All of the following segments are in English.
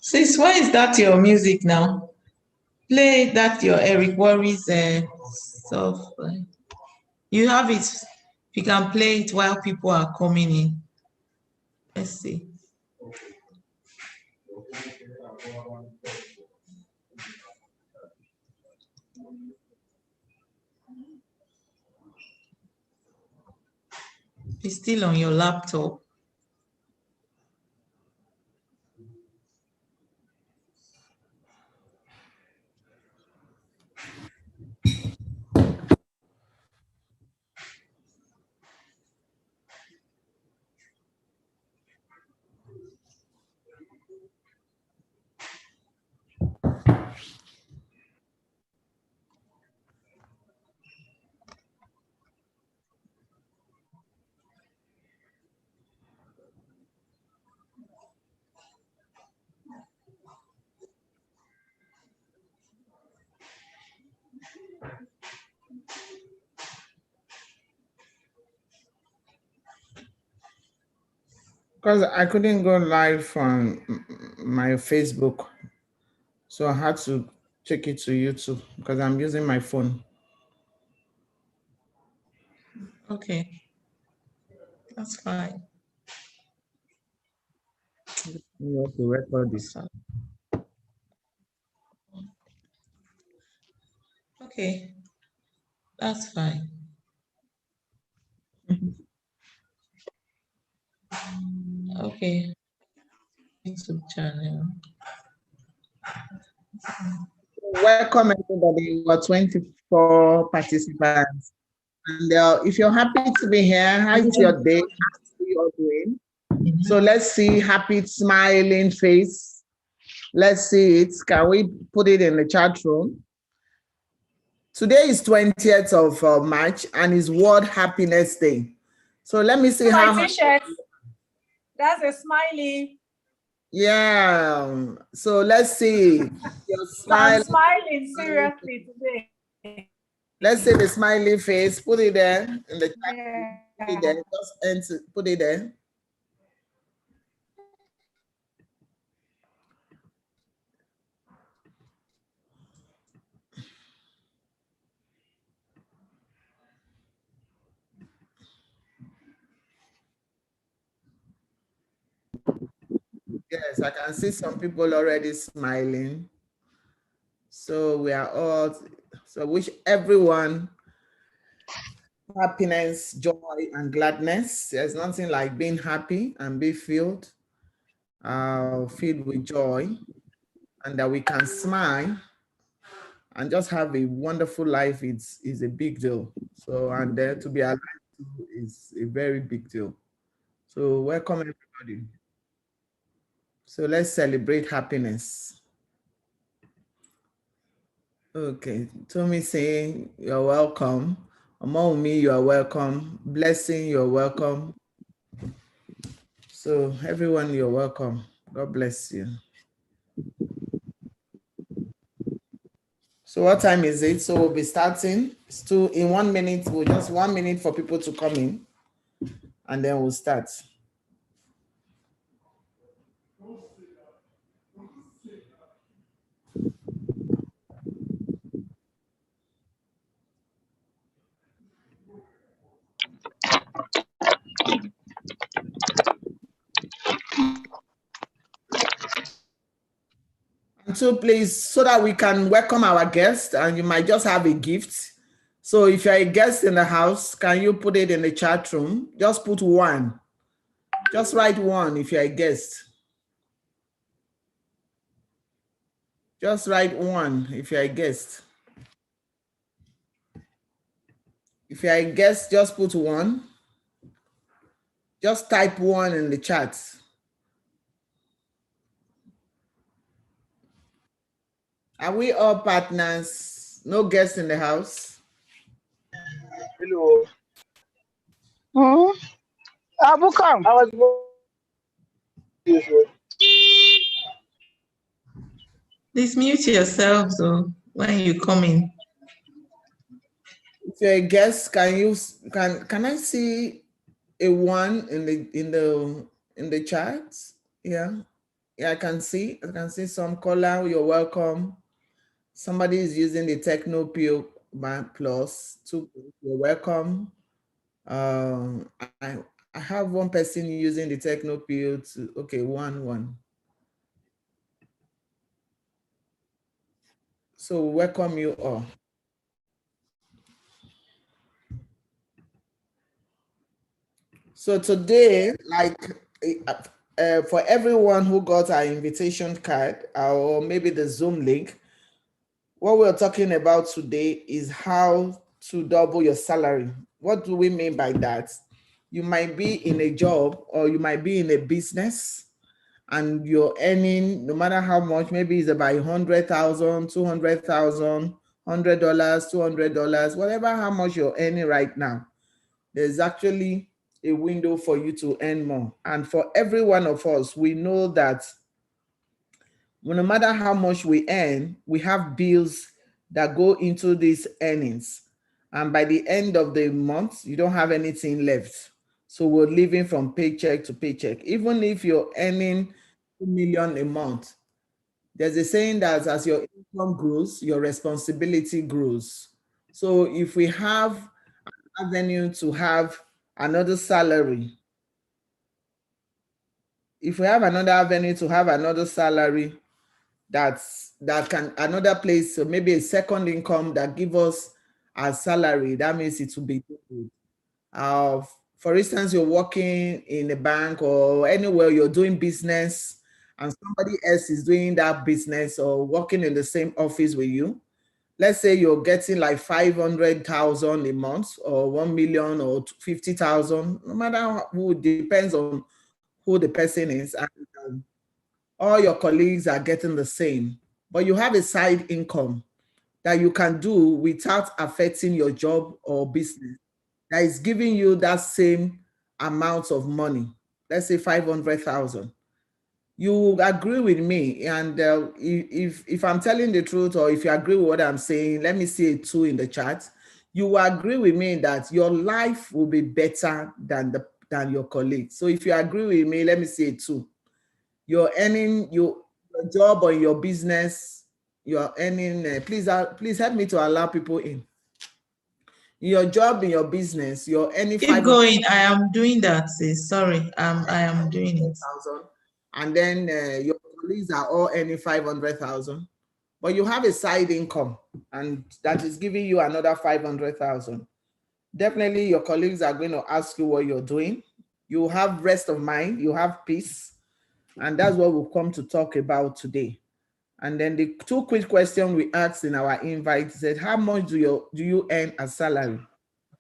Sis, why is that your music now? Play that your Eric Worre's stuff. You have it. You can play it while people are coming in. Let's see. It's still on your laptop. Because I couldn't go live from my Facebook, so I had to check it to YouTube because I'm using my phone. Okay, that's fine. You have to record this. Okay, that's fine. Okay, YouTube channel. Welcome everybody. We got 24 participants. And if you're happy to be here, how's your day? How are you all doing? So let's see happy smiling face. Let's see it. Can we put it in the chat room? Today is 20th of March and is World Happiness Day. So let me see how. That's a smiley. Yeah. So let's see. I'm smiling seriously today. Let's say the smiley face. Put it there in the chat. Yeah. Put it there. Just enter. Put it there. Yes, I can see some people already smiling. So we are all, so wish everyone happiness, joy, and gladness. There's nothing like being happy and be filled with joy, and that we can smile and just have a wonderful life is a big deal. So, and then to be alive is a very big deal. So welcome everybody. So let's celebrate happiness. Okay, Tommy saying you're welcome. Among me, you are welcome. Blessing, you're welcome. So everyone, you're welcome. God bless you. So what time is it? So we'll be starting. It's in 1 minute. We'll just 1 minute for people to come in, and then we'll start. So please, so that we can welcome our guests, and you might just have a gift. So if you're a guest in the house, can you put it in the chat room? Just put 1. Just write 1 if you're a guest. Just write 1 if you're a guest. If you're a guest, just put 1. Just type 1 in the chat. Are we all partners? No guests in the house? Hello. Abukam. I was Please mute yourself so when you come in. If you're a guest, can I see a one in the charts. Yeah. Yeah, I can see some caller. You're welcome. Somebody is using the Techno Pure Plus. You're welcome. I have one person using the Techno Pure to, okay, one. So welcome you all. So today, like for everyone who got our invitation card or maybe the Zoom link, what we're talking about today is how to double your salary. What do we mean by that? You might be in a job or you might be in a business and you're earning no matter how much, maybe it's about 100,000, 200,000, $100, $200, whatever how much you're earning right now. There's actually a window for you to earn more. And for every one of us, we know that no matter how much we earn, we have bills that go into these earnings. And by the end of the month, you don't have anything left. So we're living from paycheck to paycheck. Even if you're earning 2 million a month, there's a saying that as your income grows, your responsibility grows. So if we have an avenue to have another salary, that can another place, so maybe a second income that give us a salary, that means it will be good. For instance, you're working in a bank or anywhere you're doing business and somebody else is doing that business or working in the same office with you. Let's say you're getting like 500,000 a month or 1 million or 50,000, no matter who, depends on who the person is. And all your colleagues are getting the same, but you have a side income that you can do without affecting your job or business that is giving you that same amount of money. Let's say 500,000. You agree with me, and if I'm telling the truth, or if you agree with what I'm saying, let me see a 2 in the chat. You will agree with me that your life will be better than your colleagues. So if you agree with me, let me see a 2. You're earning your job or your business. You're earning. Please help me to allow people in. Your job in your business, you're earning Keep going. I am doing that. Sorry, I am doing it. And then your colleagues are all earning 500,000, but you have a side income, and that is giving you another 500,000. Definitely, your colleagues are going to ask you what you're doing. You have rest of mind. You have peace. And that's what we'll come to talk about today. And then the 2 quick questions we asked in our invite said, how much do you earn as salary?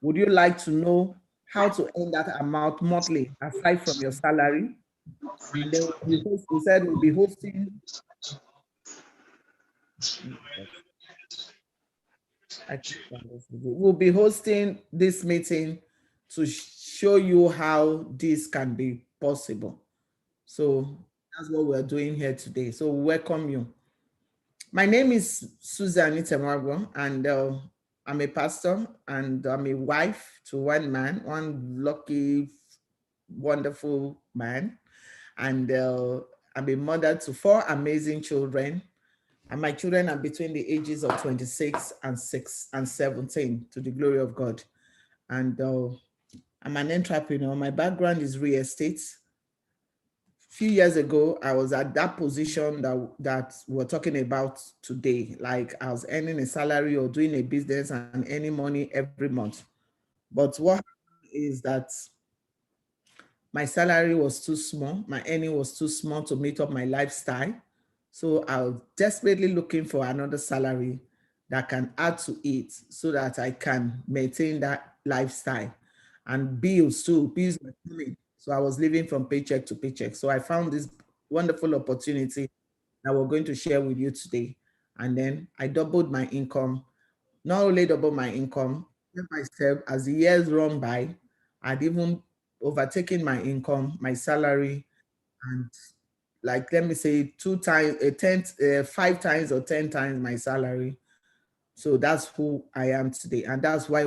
Would you like to know how to earn that amount monthly aside from your salary? And then we said we'll be hosting. We'll be hosting this meeting to show you how this can be possible. So that's what we're doing here today. So welcome you. My name is Susan Itemuagbor, and I'm a pastor, and I'm a wife to one man, one lucky, wonderful man. And I'm a mother to 4 amazing children. And my children are between the ages of 26 and 17, to the glory of God. And I'm an entrepreneur. My background is real estate. Few years ago, I was at that position that we're talking about today. Like I was earning a salary or doing a business and earning money every month. But what happened is that my salary was too small. My earning was too small to meet up my lifestyle. So I was desperately looking for another salary that can add to it so that I can maintain that lifestyle. And bills too, bills were coming. So I was living from paycheck to paycheck. So I found this wonderful opportunity that we're going to share with you today. And then I doubled my income. Not only doubled my income, myself, as the years run by, I'd even overtaken my income, my salary, and like, let me say 5 times or 10 times my salary. So that's who I am today. And that's why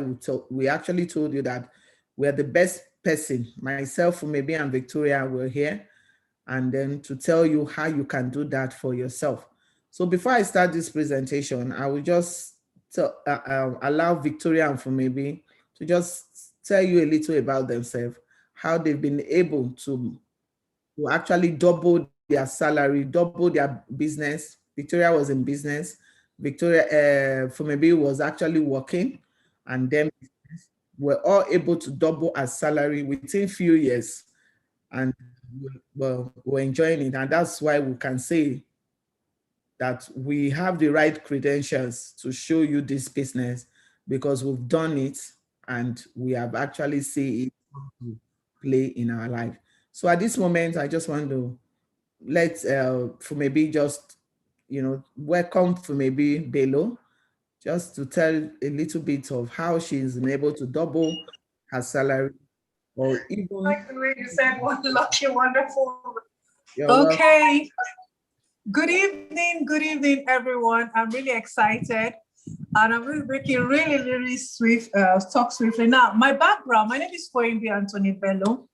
we actually told you that we're the best person. Myself, maybe, and Victoria were here, and then to tell you how you can do that for yourself. So before I start this presentation, I will just allow Victoria and maybe to just tell you a little about themselves, how they've been able to actually double their salary, double their business. Victoria was in business. Victoria, for maybe, was actually working, and then we're all able to double our salary within few years, and we're enjoying it. And that's why we can say that we have the right credentials to show you this business, because we've done it and we have actually seen it play in our life. So at this moment, I just want to let for maybe just welcome for maybe Bello, just to tell a little bit of how she's been able to double her salary, or even. Like the way you said, one lucky, wonderful. You're welcome. Okay. Good evening, everyone. I'm really excited, and I'm really swift, talk swiftly. Now, my background, my name is Foyimbi Anthony Bello.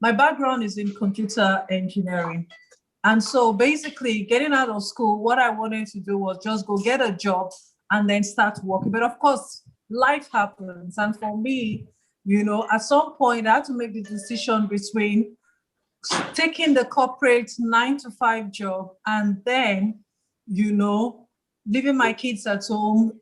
My background is in computer engineering. And so basically, getting out of school, what I wanted to do was just go get a job and then start working. But of course, life happens. And for me, at some point, I had to make the decision between taking the corporate 9-to-5 job and then, leaving my kids at home,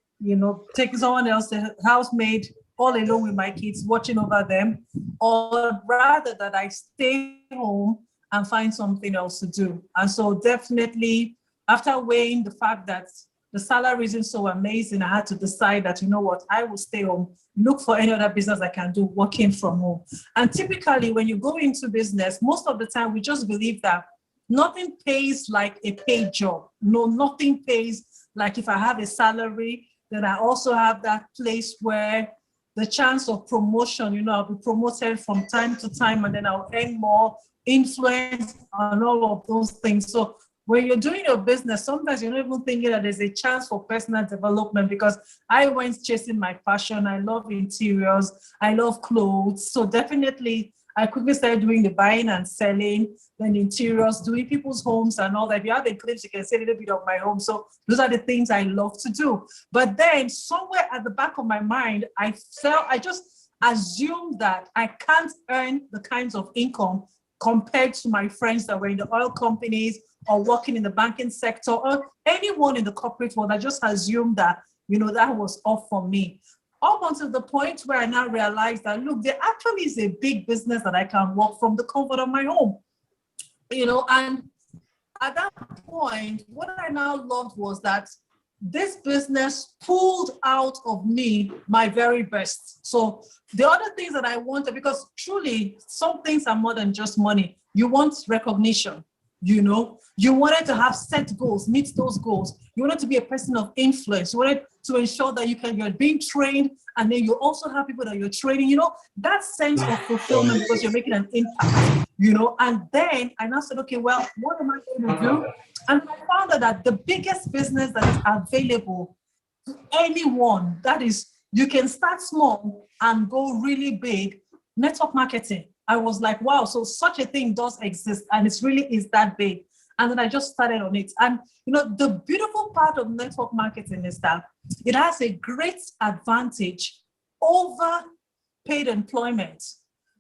taking someone else, the housemaid, all alone with my kids, watching over them, or rather that I stay home and find something else to do. And so definitely, after weighing the fact that the salary isn't so amazing, I had to decide that, I will stay home, look for any other business I can do working from home. And typically, when you go into business, most of the time, we just believe that nothing pays like a paid job. No, nothing pays like if I have a salary, then I also have that place where the chance of promotion, I'll be promoted from time to time, and then I'll earn more influence and all of those things. So when you're doing your business, sometimes you're not even thinking that there's a chance for personal development, because I went chasing my passion. I love interiors. I love clothes. So definitely, I quickly started doing the buying and selling, then interiors, doing people's homes and all that. If you have a glimpse, you can see a little bit of my home. So those are the things I love to do. But then somewhere at the back of my mind, I just assumed that I can't earn the kinds of income compared to my friends that were in the oil companies or working in the banking sector or anyone in the corporate world. I just assumed that, that was off for me. Up until the point where I now realized that, look, there actually is a big business that I can work from the comfort of my home, and at that point, what I now loved was that this business pulled out of me my very best. So the other things that I wanted, because truly some things are more than just money. You want recognition, you wanted to have set goals, meet those goals. You wanted to be a person of influence. You wanted to ensure that you're being trained, and then you also have people that you're training, that sense of fulfillment because you're making an impact, and then I now said, okay, well, what am I going to do? And I found out that the biggest business that is available to anyone, that is, you can start small and go really big, network marketing. I was like, wow, so such a thing does exist, and it really is that big. And then I just started on it. And, the beautiful part of network marketing is that it has a great advantage over paid employment,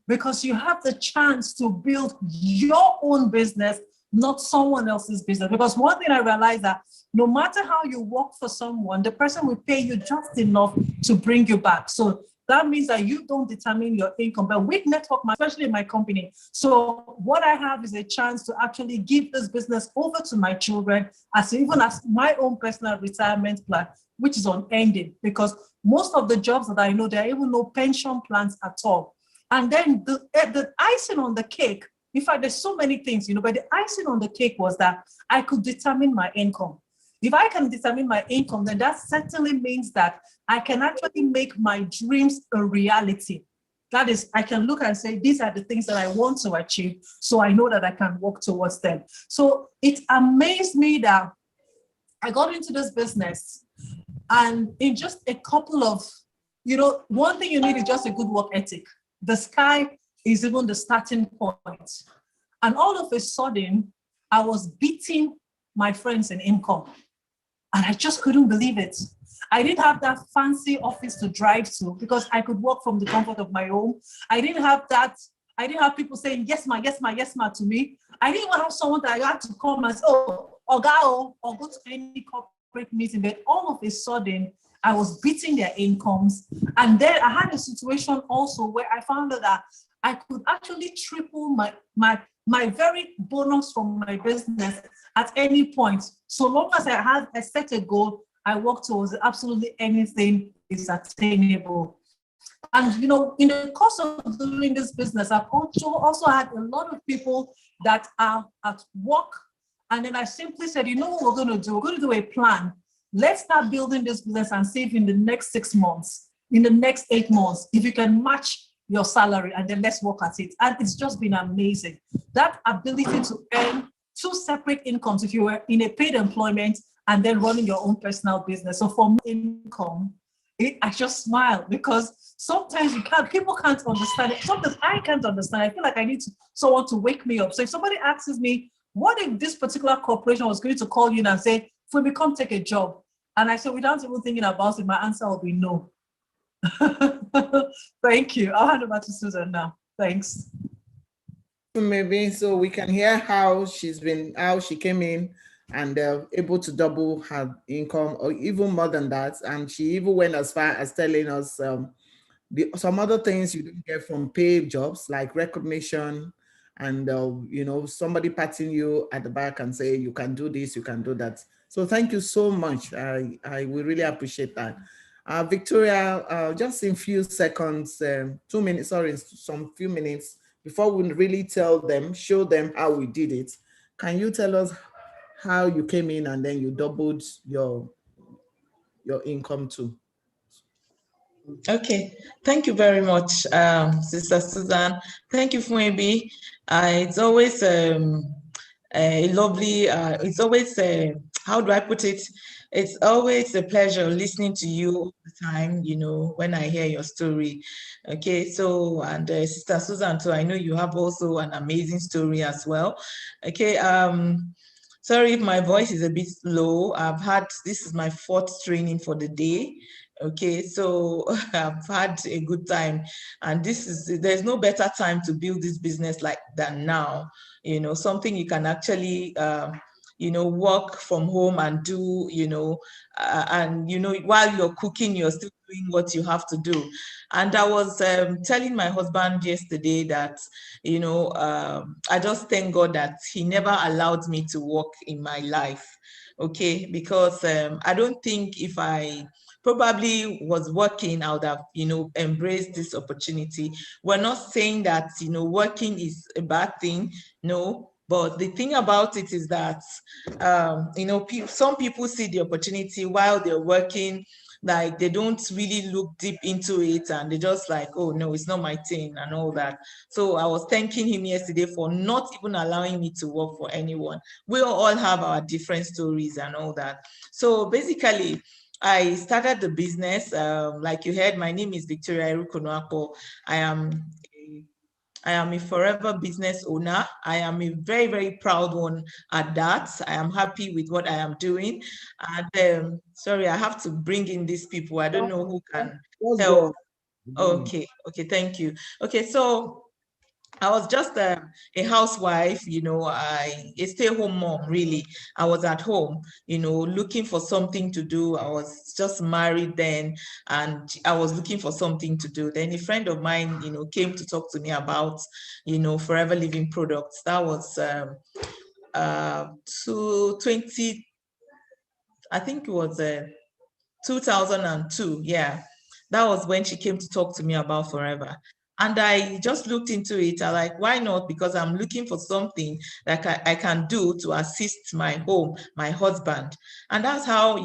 because you have the chance to build your own business, not someone else's business. Because one thing I realized that no matter how you work for someone, the person will pay you just enough to bring you back. So that means that you don't determine your income. But with network, especially in my company, so what I have is a chance to actually give this business over to my children, even as my own personal retirement plan, which is unending, because most of the jobs that I know, there are even no pension plans at all. And then the icing on the cake, in fact, there's so many things, but the icing on the cake was that I could determine my income. If I can determine my income, then that certainly means that I can actually make my dreams a reality. That is, I can look and say, these are the things that I want to achieve, so I know that I can work towards them. So it amazed me that I got into this business, and in just a couple of, one thing you need is just a good work ethic. The sky is even the starting point. And all of a sudden, I was beating my friends in income. And I just couldn't believe it. I didn't have that fancy office to drive to because I could work from the comfort of my home. I didn't have that. I didn't have people saying, yes, ma, yes, ma, yes, ma to me. I didn't even have someone that I had to come and say, oh, or go to any corporate meeting. But all of a sudden, I was beating their incomes. And then I had a situation also where I found out that I could actually triple my very bonus from my business at any point. So long as I set a goal, I work towards absolutely anything is attainable. And in the course of doing this business, I've also had a lot of people that are at work. And then I simply said, you know what we're going to do? We're going to do a plan. Let's start building this business and see if in the next 6 months, in the next 8 months, if you can match your salary, and then let's work at it. And it's just been amazing. That ability to earn 2 separate incomes if you were in a paid employment and then running your own personal business. So for me, income, I just smile because sometimes people can't understand it. Sometimes I can't understand. I feel like I need someone to wake me up. So if somebody asks me, what if this particular corporation was going to call you and say, Fumi, come take a job? And I said, without even thinking about it, my answer will be no. Thank you. I'll hand over to Susan now. Thanks. Maybe so we can hear how she came in and able to double her income or even more than that. And she even went as far as telling us some other things you don't get from paid jobs, like recognition and somebody patting you at the back and say you can do this, you can do that. So thank you so much. I will really appreciate that. Victoria, just in few seconds, 2 minutes, sorry, some few minutes before we really show them how we did it. Can you tell us how you came in and then you doubled your income too? Okay, thank you very much, Sister Susan. Thank you, Fuebi. It's always a lovely, it's always, how do I put it? It's always a pleasure listening to you all the time, when I hear your story. Okay, so, and Sister Susan too, I know you have also an amazing story as well. Okay, sorry if my voice is a bit low. This is my 4th training for the day. Okay, so I've had a good time, and there's no better time to build this business like than now. Something you can actually, work from home and do, while you're cooking, you're still doing what you have to do. And I was telling my husband yesterday that, I just thank God that he never allowed me to work in my life. Okay, because I don't think if I probably was working, I would have, embraced this opportunity. We're not saying that, working is a bad thing, no. But the thing about it is that, some people see the opportunity while they're working, like they don't really look deep into it and they just like, oh no, it's not my thing and all that. So I was thanking him yesterday for not even allowing me to work for anyone. We all have our different stories and all that. So basically, I started the business. Like you heard, my name is Victoria Itemuagbor. I am a forever business owner. I am a very, very proud one at that. I am happy with what I am doing. And sorry, I have to bring in these people. I don't know who can help. Okay, thank you. Okay, so I was just a housewife, a stay-home mom, really. I was at home, looking for something to do. I was just married then, and I was looking for something to do. Then a friend of mine, came to talk to me about, Forever Living products. That was 2020, I think it was 2002. Yeah, that was when she came to talk to me about Forever. And I just looked into it. I like, why not? Because I'm looking for something that I can do to assist my home, my husband. And that's how,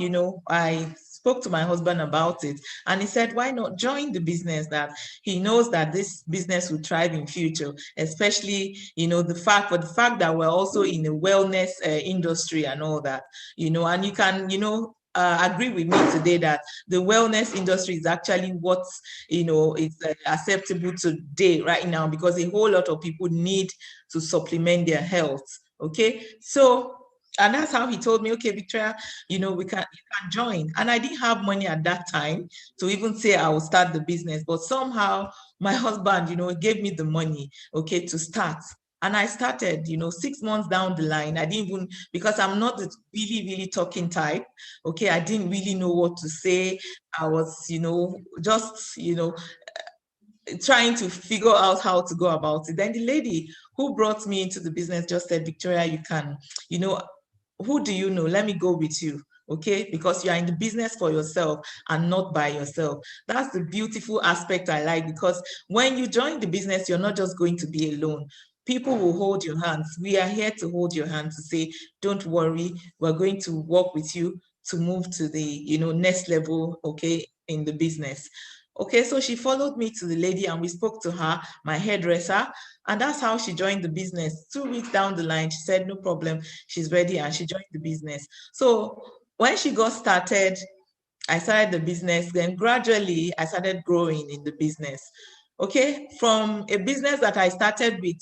I spoke to my husband about it. And he said, why not join the business? That he knows that this business will thrive in future, especially, the fact that we're also in the wellness industry and all that, and you can, agree with me today that the wellness industry is actually what, is acceptable today right now, because a whole lot of people need to supplement their health. Okay, so, and that's how he told me, okay, Victoria, you can join. And I didn't have money at that time to even say I will start the business, but somehow my husband, gave me the money, okay, to start. And I started, 6 months down the line. I didn't even, because I'm not the really, really talking type. Okay, I didn't really know what to say. I was, just, trying to figure out how to go about it. Then the lady who brought me into the business just said, Victoria, you can, who do you know? Let me go with you. Okay, because you are in the business for yourself and not by yourself. That's the beautiful aspect I like, because when you join the business, you're not just going to be alone. People will hold your hands. We are here to hold your hand, to say, don't worry, we're going to work with you to move to the next level, okay, in the business. Okay, so she followed me to the lady and we spoke to her, my hairdresser, and that's how she joined the business. 2 weeks down the line, she said, no problem, she's ready, and she joined the business. So when she got started, I started the business. Then gradually, I started growing in the business. Okay, from a business that I started with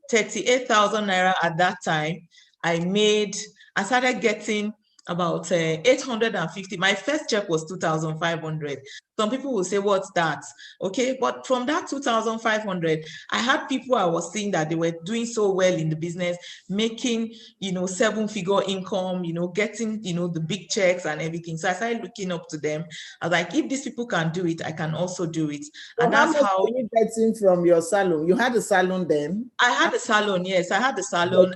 38,000 naira at that time, I started getting about 850. My first check was 2,500. Some people will say, what's that? Okay, but from that 2,500, I had people I was seeing that they were doing so well in the business, making, 7-figure income, getting, the big checks and everything. So I started looking up to them. I was like, if these people can do it, I can also do it. So and that's how were you getting from your salon? You had a salon then? I had a salon, yes, I had a salon.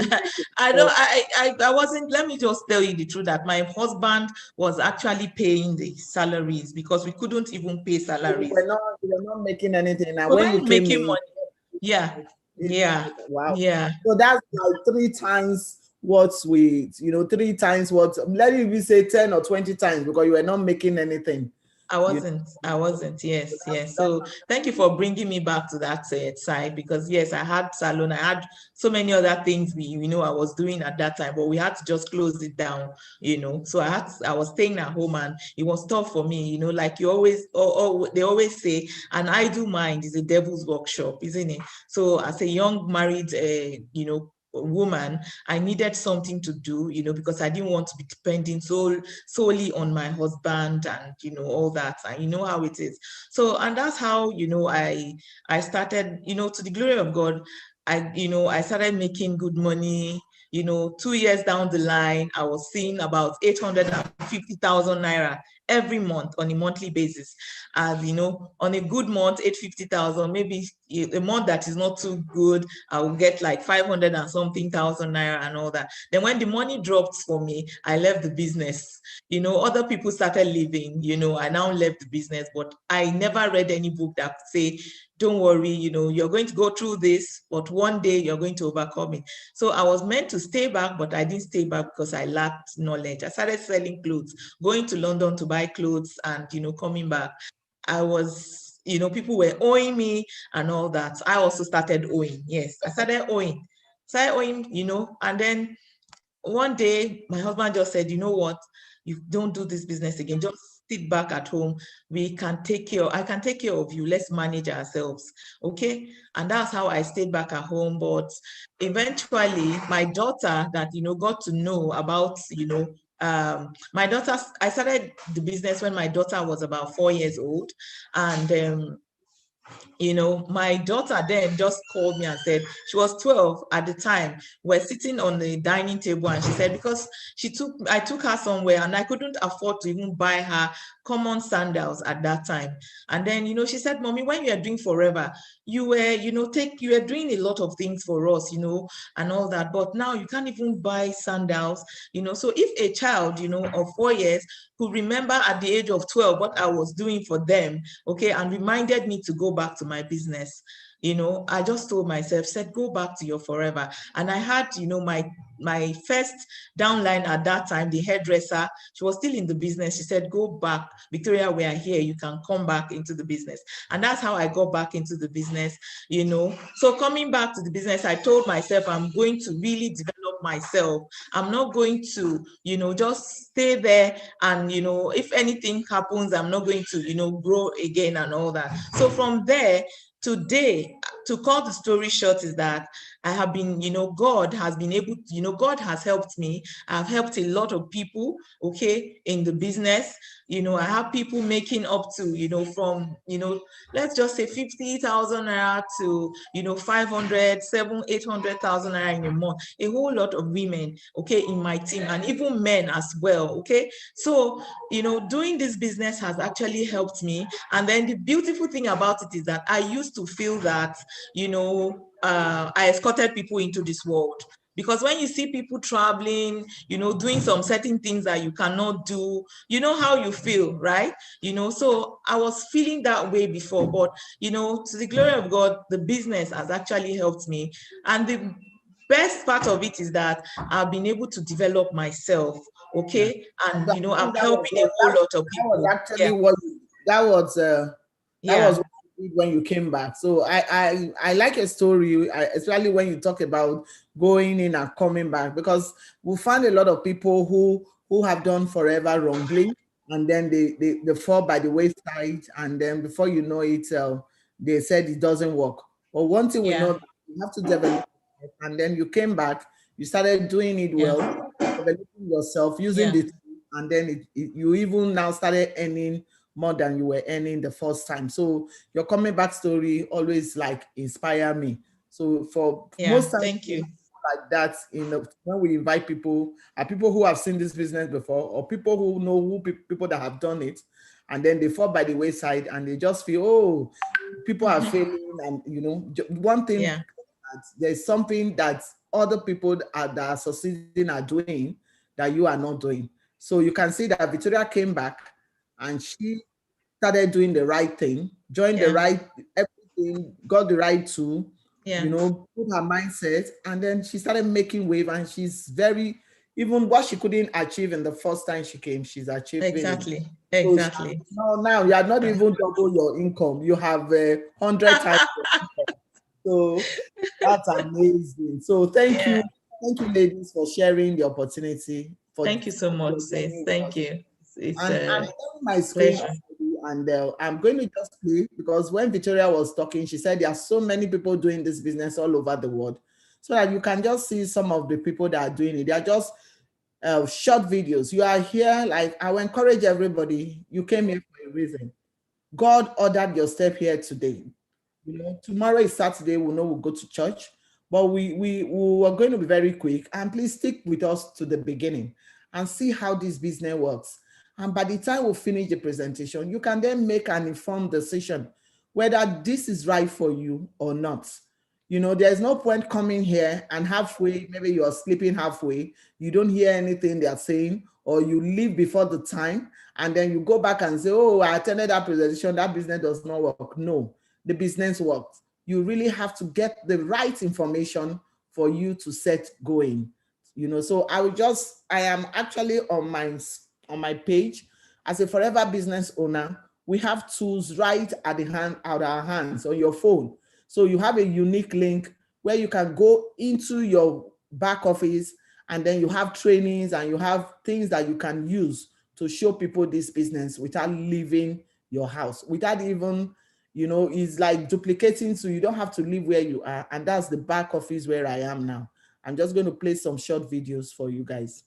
I wasn't, let me just tell you the truth, that my husband was actually paying the salaries, because we couldn't even pay salaries. You were not making anything. Now, We when you weren't came making in, money. Yeah. Wow. Yeah. So that's like 3 times what 3 times what, let me even say 10 or 20 times, because you were not making anything. I wasn't. Yes. So thank you for bringing me back to that side, because yes, I had salon. I had so many other things I was doing at that time, but we had to just close it down, So I was staying at home, and it was tough for me, like you always, they always say, an idle mind is a devil's workshop, isn't it? So as a young married, woman, I needed something to do, because I didn't want to be depending solely on my husband and all that, and you know how it is. So, and that's how I started, to the glory of God. I started making good money. 2 years down the line, I was seeing about 850,000 naira every month on a monthly basis. And on a good month, 850,000. Maybe a month that is not too good, I will get like 500 and something thousand naira and all that. Then when the money dropped for me, I left the business. Other people started leaving. I now left the business, but I never read any book that say, don't worry, you're going to go through this, but one day you're going to overcome it. So I was meant to stay back, but I didn't stay back because I lacked knowledge. I started selling clothes, going to London to buy clothes, and coming back. I was, people were owing me and all that. I also started owing. Yes, I started owing, and then one day my husband just said, you know what, you don't do this business again, just sit back at home. I can take care of you, let's manage ourselves. Okay. And that's how I stayed back at home. But eventually my daughter that got to know about my daughter, I started the business when my daughter was about 4 years old. And my daughter then just called me and said, she was 12 at the time, we're sitting on the dining table, and she said, because I took her somewhere and I couldn't afford to even buy her common sandals at that time. And then, she said, Mommy, when you are doing Forever, you were, you were doing a lot of things for us, and all that. But now you can't even buy sandals, So if a child, of 4 years could remember at the age of 12 what I was doing for them, okay, and reminded me to go back to my business, I just told myself, said, go back to your Forever. And I had, my first downline at that time, the hairdresser, she was still in the business. She said, go back, Victoria, we are here. You can come back into the business. And that's how I got back into the business, So coming back to the business, I told myself, I'm going to really develop myself. I'm not going to, just stay there and, if anything happens, I'm not going to, grow again and all that. So from there, today, to cut the story short, is that I have been, God has been able to, God has helped me. I've helped a lot of people, okay, in the business. I have people making up to, from, let's just say 50,000 naira to, 500, 800,000 naira in a month. A whole lot of women, okay, in my team, and even men as well, okay. So, doing this business has actually helped me. And then the beautiful thing about it is that I used to feel that, I escorted people into this world. Because when you see people traveling, doing some certain things that you cannot do, you know how you feel, right? So I was feeling that way before, but, to the glory of God, the business has actually helped me. And the best part of it is that I've been able to develop myself, okay? And, So I think I'm that helping a whole lot of that people. was actually Yeah. what that was Yeah. what you did when you came back. So I like your story, especially when you talk about going in and coming back, because we find a lot of people who have done forever wrongly, and then they fall by the wayside, and then before you know it, they said it doesn't work. But one thing we Yeah. know, that you have to develop it, and then you came back, you started doing it Yeah. well, developing yourself, using Yeah. the tool, and then you even now started earning more than you were earning the first time. So your coming back story always like inspire me. So for Yeah. most times Thank you. like that, when we invite people, are people who have seen this business before, or people who know people that have done it, and then they fall by the wayside and they just feel, oh, people are failing, and one thing, Yeah. that there's something that other people that are succeeding are doing that you are not doing. So you can see that Victoria came back and she started doing the right thing, joined the Yeah. right everything, got the right tool, Yeah. put her mindset, and then she started making wave. And she's very, even what she couldn't achieve in the first time she came, she's achieving it. Exactly. So Exactly. now you are not even double your income. You have 100 times your income. So that's amazing. So Yeah. thank you, ladies, for sharing the opportunity for Thank you so much, your sis. journey with Thank us. you. It's And I'm a sharing my screen pleasure. already, and I'm going to just play, because when Victoria was talking, she said there are so many people doing this business all over the world, so that you can just see some of the people that are doing it. They are just short videos. You are here, like, I will encourage everybody. You came here for a reason. God ordered your step here today. Tomorrow is Saturday. We know we'll go to church, but we are going to be very quick. And please stick with us to the beginning and see how this business works. And by the time we finish the presentation, you can then make an informed decision whether this is right for you or not. There's no point coming here and halfway, maybe you're sleeping halfway, you don't hear anything they're saying, or you leave before the time, and then you go back and say, oh, I attended that presentation, that business does not work. No, the business works. You really have to get the right information for you to set going. So I am actually on my page. As a forever business owner, we have tools right at our hands on your phone. So you have a unique link where you can go into your back office, and then you have trainings and you have things that you can use to show people this business without leaving your house, without even, it's like duplicating, so you don't have to live where you are. And that's the back office where I am now. I'm just going to play some short videos for you guys.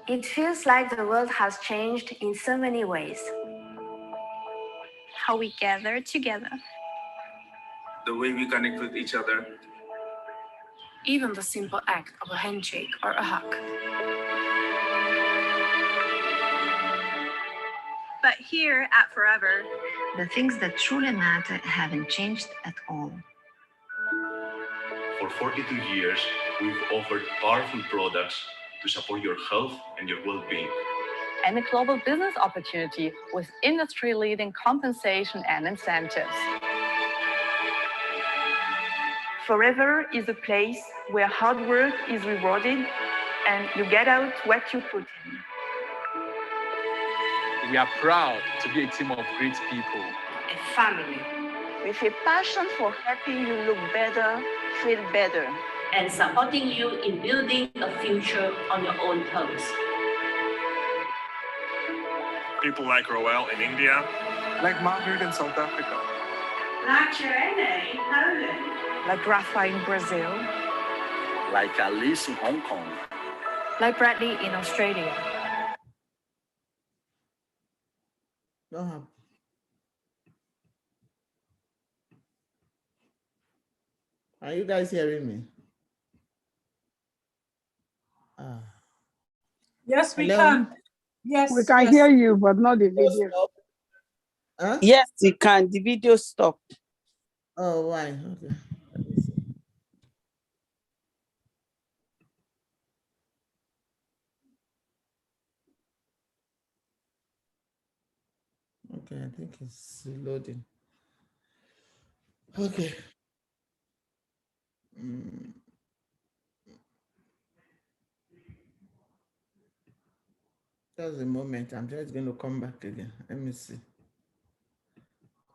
It feels like the world has changed in so many ways. How we gather together. The way we connect with each other. Even the simple act of a handshake or a hug. But here at Forever, the things that truly matter haven't changed at all. For 42 years, we've offered powerful products to support your health and your well-being. And a global business opportunity with industry-leading compensation and incentives. Forever is a place where hard work is rewarded and you get out what you put in. We are proud to be a team of great people. A family. With a passion for helping you look better, feel better. And supporting you in building a future on your own terms. People like Roel in India. Like Margaret in South Africa. Like Joanna in Poland. Like Rafa in Brazil. Like Alice in Hong Kong. Like Bradley in Australia. Are you guys hearing me? Yes, we Hello? can. Yes, we can hear you, but not the video. Huh? Yes, you can. The video stopped. Oh, why? Okay. Let me see. Okay, I think it's loading. Okay. Just a moment. I'm just going to come back again. Let me see.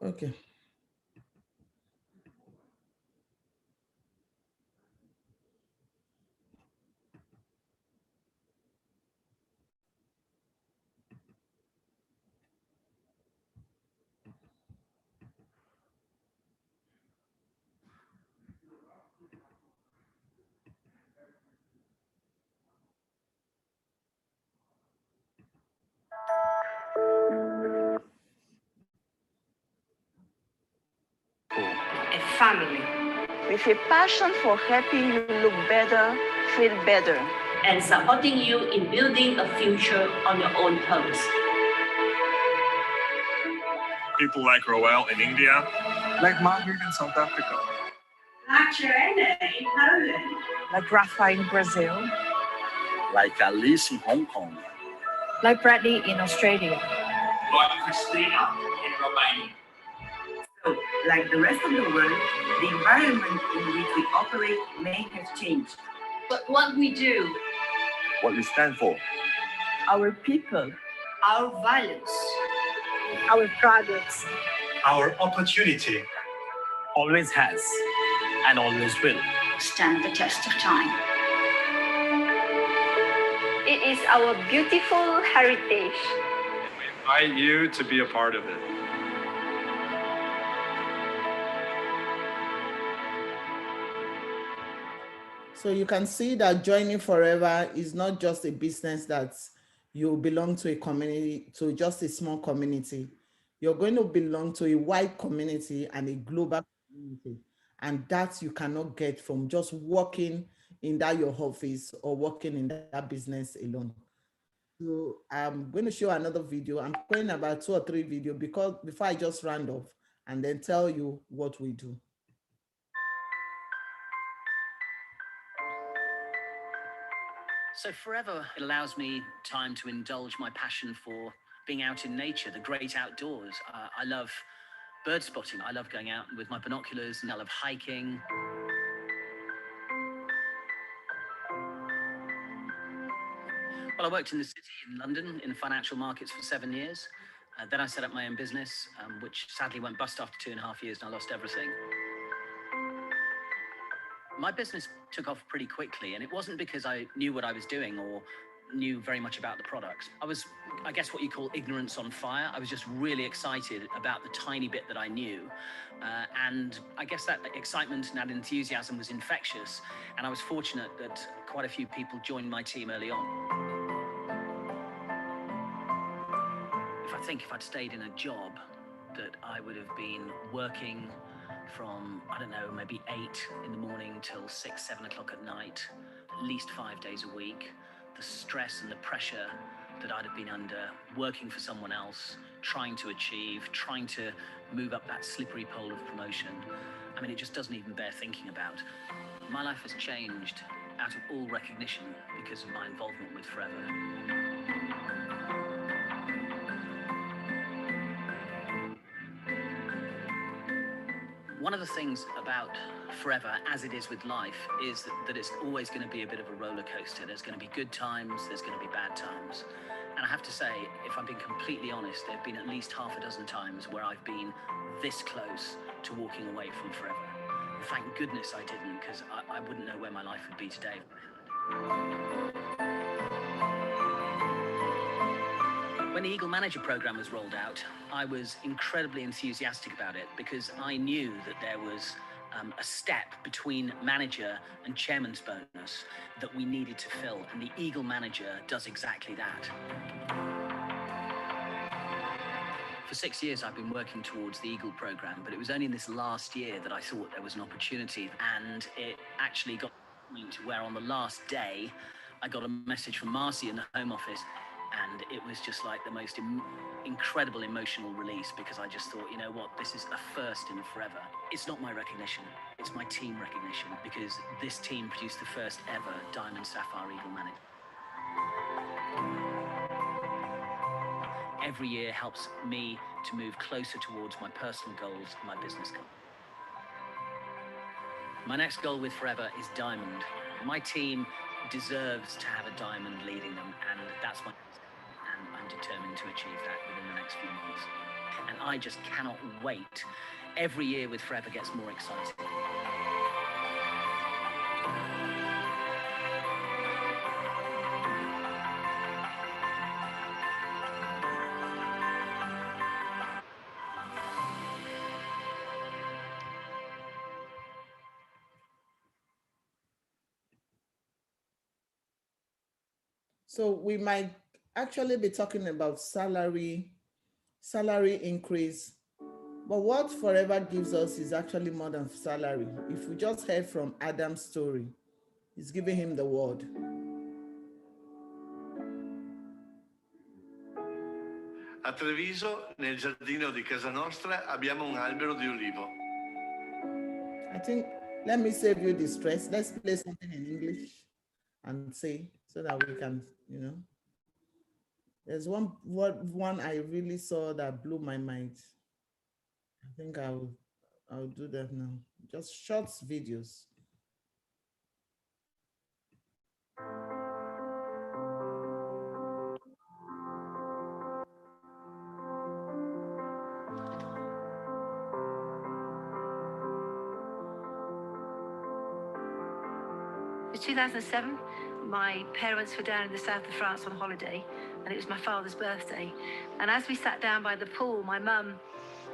Okay. A family. With a passion for helping you look better, feel better. And supporting you in building a future on your own terms. People like Roel in India. Like Margaret in South Africa. Like Joanna in Poland. Like Rafa in Brazil. Like Alice in Hong Kong. Like Bradley in Australia. Like Christina in Romania. So, like the rest of the world, the environment in which we operate may have changed. But what we do, What we stand for. Our people. our values, Our products. Our opportunity always has and always will stand the test of time. It is our beautiful heritage. We invite you to be a part of it. So you can see that Joining Forever is not just a business that you belong to a community, to just a small community. You're going to belong to a wide community and a global community. And that you cannot get from just working in that your office or working in that business alone. So I'm going to show another video. I'm going about 2 or 3 videos because before I just round off and then tell you what we do. So Forever, it allows me time to indulge my passion for being out in nature, the great outdoors. I love bird spotting. I love going out with my binoculars, and I love hiking. Well, I worked in the city in London in financial markets for 7 years. Then I set up my own business, which sadly went bust after 2.5 years, and I lost everything. My business took off pretty quickly, and it wasn't because I knew what I was doing or knew very much about the products. I was, I guess, what you call ignorance on fire. I was just really excited about the tiny bit that I knew. And I guess that excitement and that enthusiasm was infectious. And I was fortunate that quite a few people joined my team early on. If I'd stayed in a job that I would have been working from, I don't know, maybe 8 in the morning till 6, 7 o'clock at night, at least 5 days a week, the stress and the pressure that I'd have been under, working for someone else, trying to achieve, trying to move up that slippery pole of promotion. I mean, it just doesn't even bear thinking about. My life has changed out of all recognition because of my involvement with Forever. One one of the things about Forever, as it is with life, is that it's always going to be a bit of a roller coaster. There's going to be good times, there's going to be bad times. And I have to say, if I'm being completely honest, there have been at least half a dozen times where I've been this close to walking away from Forever. And thank goodness I didn't, because I wouldn't know where my life would be today. When the Eagle Manager program was rolled out, I was incredibly enthusiastic about it because I knew that there was a step between manager and chairman's bonus that we needed to fill, and the Eagle Manager does exactly that. For 6 years, I've been working towards the Eagle program, but it was only in this last year that I thought there was an opportunity, and it actually got to the point where on the last day, I got a message from Marcy in the Home Office, and it was just like the most incredible emotional release, because I just thought, you know what, this is a first in Forever. It's not my recognition, it's my team recognition, because this team produced the first ever Diamond Sapphire Eagle Manager. Every year helps me to move closer towards my personal goals and my business goals. My next goal with Forever is Diamond. My team deserves to have a Diamond leading them, and that's my next goal, and I'm determined to achieve that within the next few months. And I just cannot wait. Every year with Forever gets more exciting. So we might actually be talking about salary increase. But what Forever gives us is actually more than salary. If we just heard from Adam's story, he's giving him the word. A Treviso, nel giardino di casa nostra, abbiamo un albero di olivo. I think, let me save you the stress. Let's play something in English and say, so that we can, you know. There's one I really saw that blew my mind. I think I'll do that now. Just short videos. It was 2007. My parents were down in the south of France on holiday, and it was my father's birthday. And as we sat down by the pool, my mum,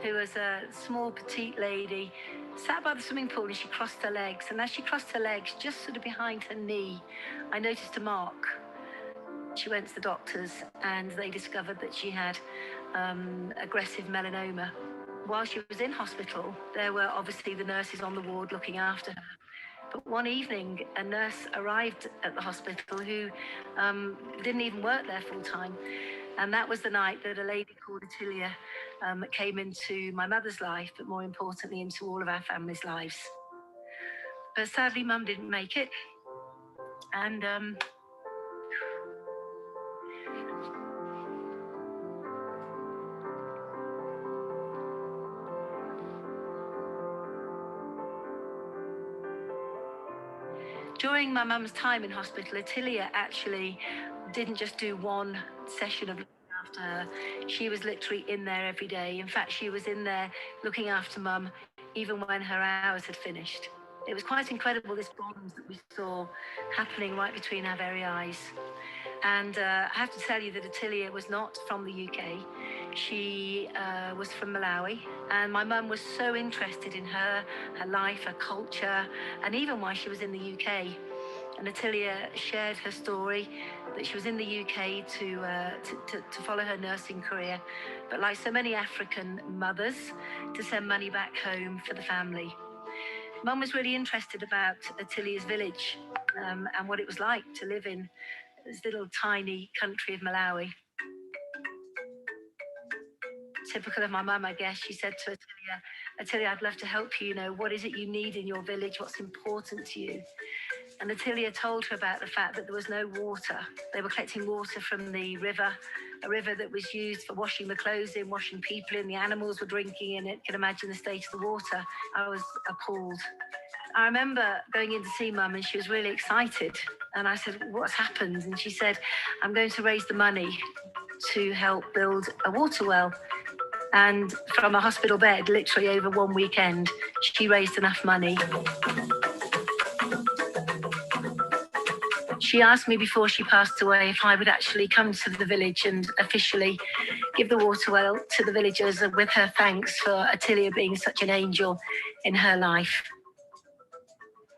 who was a small, petite lady, sat by the swimming pool and she crossed her legs. And as she crossed her legs, just sort of behind her knee, I noticed a mark. She went to the doctors and they discovered that she had aggressive melanoma. While she was in hospital, there were obviously the nurses on the ward looking after her. But one evening, a nurse arrived at the hospital who didn't even work there full time. And that was the night that a lady called Atilia came into my mother's life, but more importantly, into all of our family's lives. But sadly, Mum didn't make it. And during my mum's time in hospital, Atilia actually didn't just do one session of looking after her. She was literally in there every day. In fact, she was in there looking after Mum even when her hours had finished. It was quite incredible, this bond that we saw happening right between our very eyes. And I have to tell you that Atilia was not from the UK. She was from Malawi, and my mum was so interested in her life, her culture, and even why she was in the UK. And Atilia shared her story that she was in the UK to follow her nursing career, but like so many African mothers, to send money back home for the family. Mum was really interested about Atilia's village and what it was like to live in this little tiny country of Malawi. Typical of my mum, I guess. She said to Atilia, I'd love to help you. You know, what is it you need in your village? What's important to you? And Atilia told her about the fact that there was no water. They were collecting water from the river, a river that was used for washing the clothes in, washing people in. The animals were drinking in it. You can imagine the state of the water. I was appalled. I remember going in to see Mum, and she was really excited. And I said, what's happened? And she said, I'm going to raise the money to help build a water well. And from a hospital bed, literally over one weekend, she raised enough money. She asked me before she passed away if I would actually come to the village and officially give the water well to the villagers with her thanks for Atilia being such an angel in her life.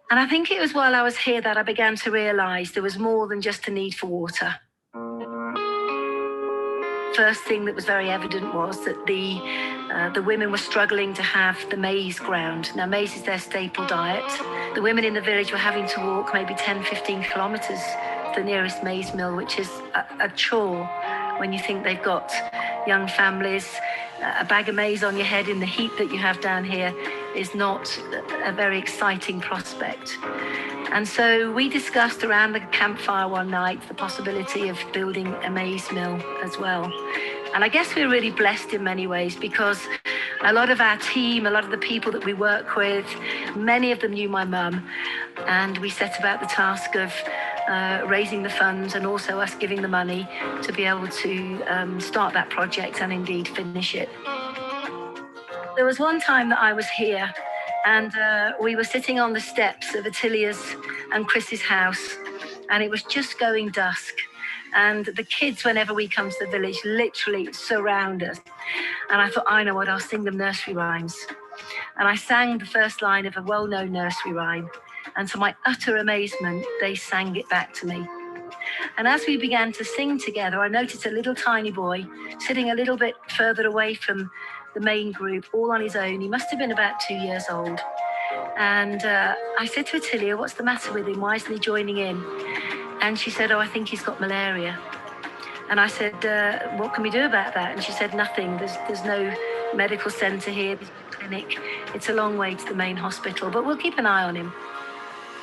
And I think it was while I was here that I began to realise there was more than just a need for water. First thing that was very evident was that the women were struggling to have the maize ground. Now, maize is their staple diet. The women in the village were having to walk maybe 10, 15 kilometres to the nearest maize mill, which is a chore when you think they've got young families. A bag of maize on your head in the heat that you have down here is not a very exciting prospect. And so we discussed around the campfire one night the possibility of building a maize mill as well. And I guess we're really blessed in many ways because a lot of our team, a lot of the people that we work with, many of them knew my mum. And we set about the task of raising the funds and also us giving the money to be able to start that project and indeed finish it. There was one time that I was here and we were sitting on the steps of Atilia's and Chris's house, and it was just going dusk. And the kids, whenever we come to the village, literally surround us. And I thought, I know what, I'll sing them nursery rhymes. And I sang the first line of a well-known nursery rhyme. And to my utter amazement, they sang it back to me. And as we began to sing together, I noticed a little tiny boy sitting a little bit further away from the main group, all on his own. He must have been about 2 years old. And I said to Atilia, what's the matter with him? Why isn't he joining in? And she said, oh, I think he's got malaria. And I said, what can we do about that? And she said, nothing. There's no medical centre here, there's no clinic. It's a long way to the main hospital, but we'll keep an eye on him.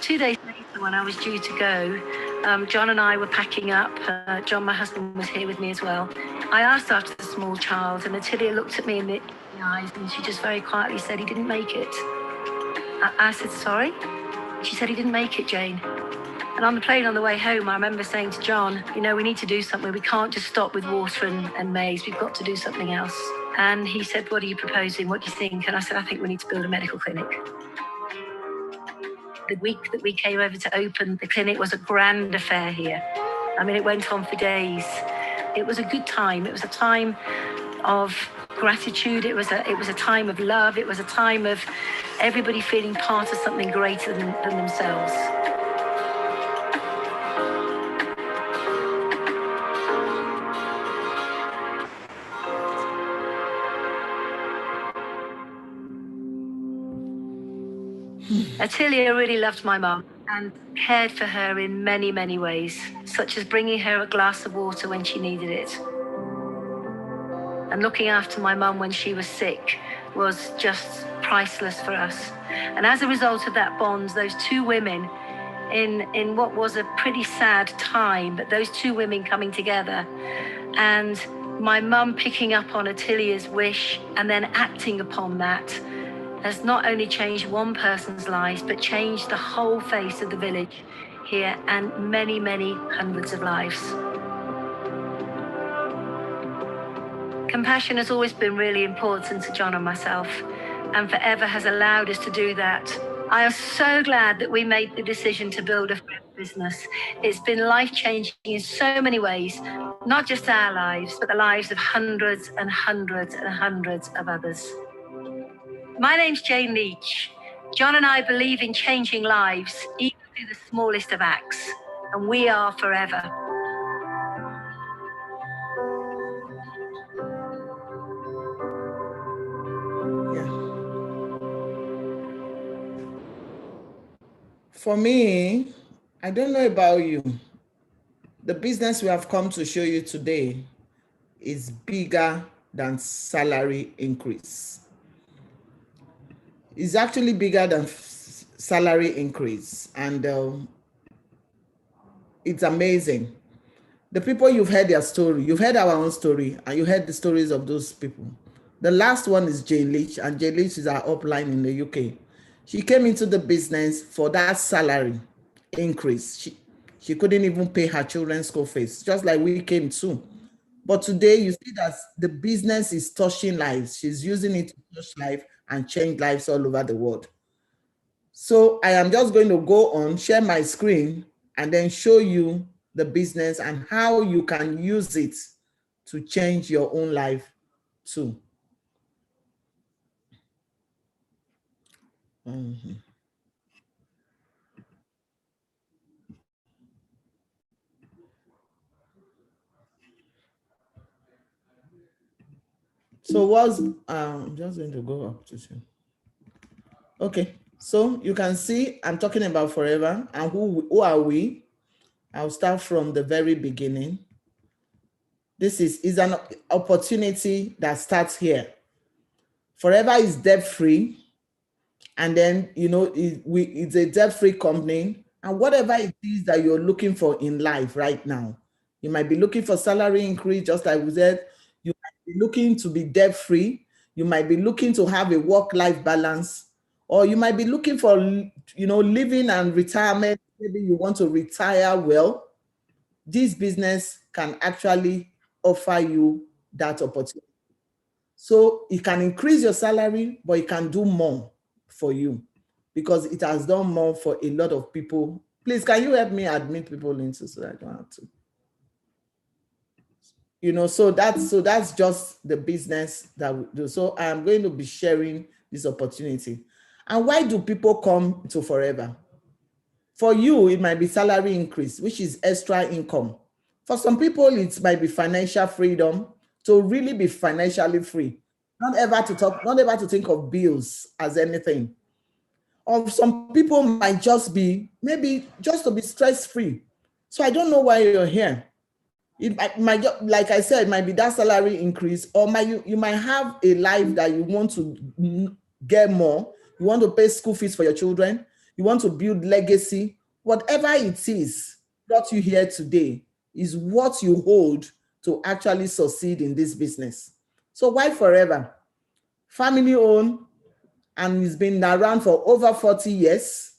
2 days later, when I was due to go, John and I were packing up. John, my husband, was here with me as well. I asked after the small child, and Atilia looked at me in the eyes, and she just very quietly said, he didn't make it. I said, sorry? She said, he didn't make it, Jane. And on the plane on the way home, I remember saying to John, you know, we need to do something. We can't just stop with water and maize. We've got to do something else. And he said, what are you proposing? What do you think? And I said, I think we need to build a medical clinic. The week that we came over to open the clinic was a grand affair here. I mean, it went on for days. It was a good time. It was a time of gratitude. It was a time of love. It was a time of everybody feeling part of something greater than themselves. Atilia really loved my mum and cared for her in many, many ways, such as bringing her a glass of water when she needed it. And looking after my mum when she was sick was just priceless for us. And as a result of that bond, those two women, in what was a pretty sad time, but those two women coming together and my mum picking up on Atilia's wish and then acting upon that has not only changed one person's lives, but changed the whole face of the village here and many, many hundreds of lives. Compassion has always been really important to John and myself, and forever has allowed us to do that. I am so glad that we made the decision to build a business. It's been life-changing in so many ways, not just our lives, but the lives of hundreds and hundreds and hundreds of others. My name's Jane Leach. John and I believe in changing lives, even through the smallest of acts, and we are forever. For me, I don't know about you. The business we have come to show you today is bigger than salary increase. It's actually bigger than salary increase. And it's amazing. The people, you've heard their story, you've heard our own story, and you heard the stories of those people. The last one is Jane Leach, and Jane Leach is our upline in the UK. She came into the business for that salary increase. She couldn't even pay her children's school fees, just like we came too. But today you see that the business is touching lives. She's using it to touch life and change lives all over the world. So I am just going to go on, share my screen, and then show you the business and how you can use it to change your own life too. So what's, I'm just going to go up to you. Okay, so you can see I'm talking about Forever, and who are we? I'll start from the very beginning. This is an opportunity that starts here. Forever is debt-free, and then, you know, it's a debt-free company, and whatever it is that you're looking for in life right now, you might be looking for salary increase, just like we said, you might be looking to be debt-free, you might be looking to have a work-life balance, or you might be looking for, you know, living and retirement. Maybe you want to retire well. This business can actually offer you that opportunity. So it can increase your salary, but it can do more for you because it has done more for a lot of people. Please, can you help me admit people into so that I don't have to? You know, so that's just the business that we do. So I'm going to be sharing this opportunity. And why do people come to Forever? For you, it might be salary increase, which is extra income. For some people, it might be financial freedom, to really be financially free. Not ever to think of bills as anything. Or some people might just be, maybe just to be stress-free. So I don't know why you're here. It might, like I said, it might be that salary increase, or you might have a life that you want to get more. You want to pay school fees for your children. You want to build legacy. Whatever it is, brought you here today is what you hold to actually succeed in this business. So why Forever? Family owned, and it's been around for over 40 years.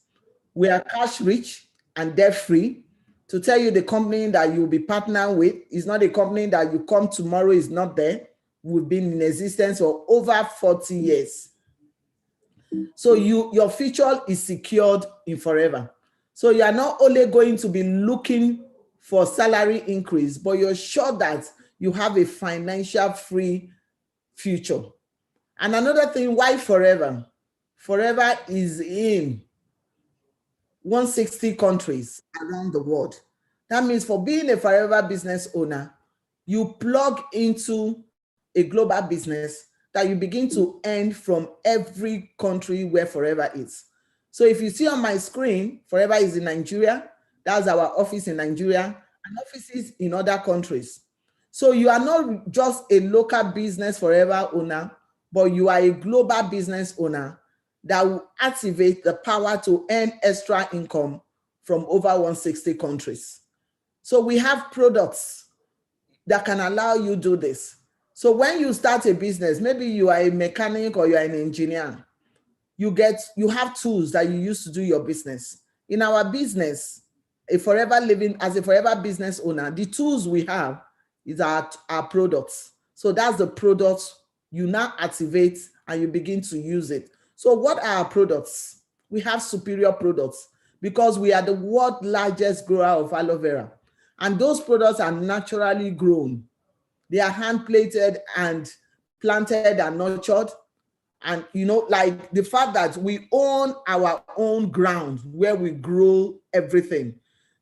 We are cash rich and debt free. To tell you, the company that you'll be partnering with is not a company that you come tomorrow is not there. We've been in existence for over 40 years. So your future is secured in Forever. So you are not only going to be looking for salary increase, but you're sure that you have a financial free future. And another thing, why Forever? Forever is in 160 countries around the world. That means for being a Forever business owner, you plug into a global business that you begin to earn from every country where Forever is. So if you see on my screen, Forever is in Nigeria. That's our office in Nigeria and offices in other countries. So you are not just a local business Forever owner, but you are a global business owner that will activate the power to earn extra income from over 160 countries. So we have products that can allow you to do this. So when you start a business, maybe you are a mechanic or you are an engineer, you have tools that you use to do your business. In our business, as a Forever business owner, the tools we have is our products. So that's the products you now activate and you begin to use it. So what are our products? We have superior products because we are the world's largest grower of aloe vera. And those products are naturally grown. They are hand-plated and planted and nurtured. And, you know, like the fact that we own our own ground where we grow everything.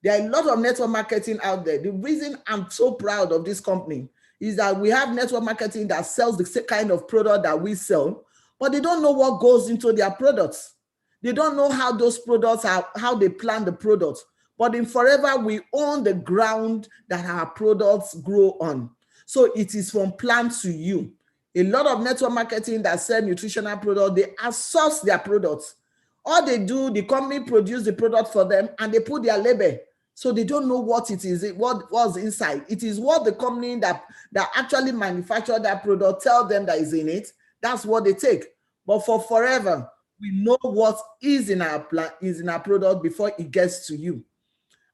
There are a lot of network marketing out there. The reason I'm so proud of this company is that we have network marketing that sells the kind of product that we sell, but they don't know what goes into their products. They don't know how those products are, how they plan the products. But in Forever, we own the ground that our products grow on. So it is from plant to you. A lot of network marketing that sell nutritional products, they outsource their products. All they do, the company produce the product for them and they put their label. So they don't know what it is, what was inside. It is what the company that actually manufactured that product tell them that is in it. That's what they take. But for Forever, we know what is in our product before it gets to you.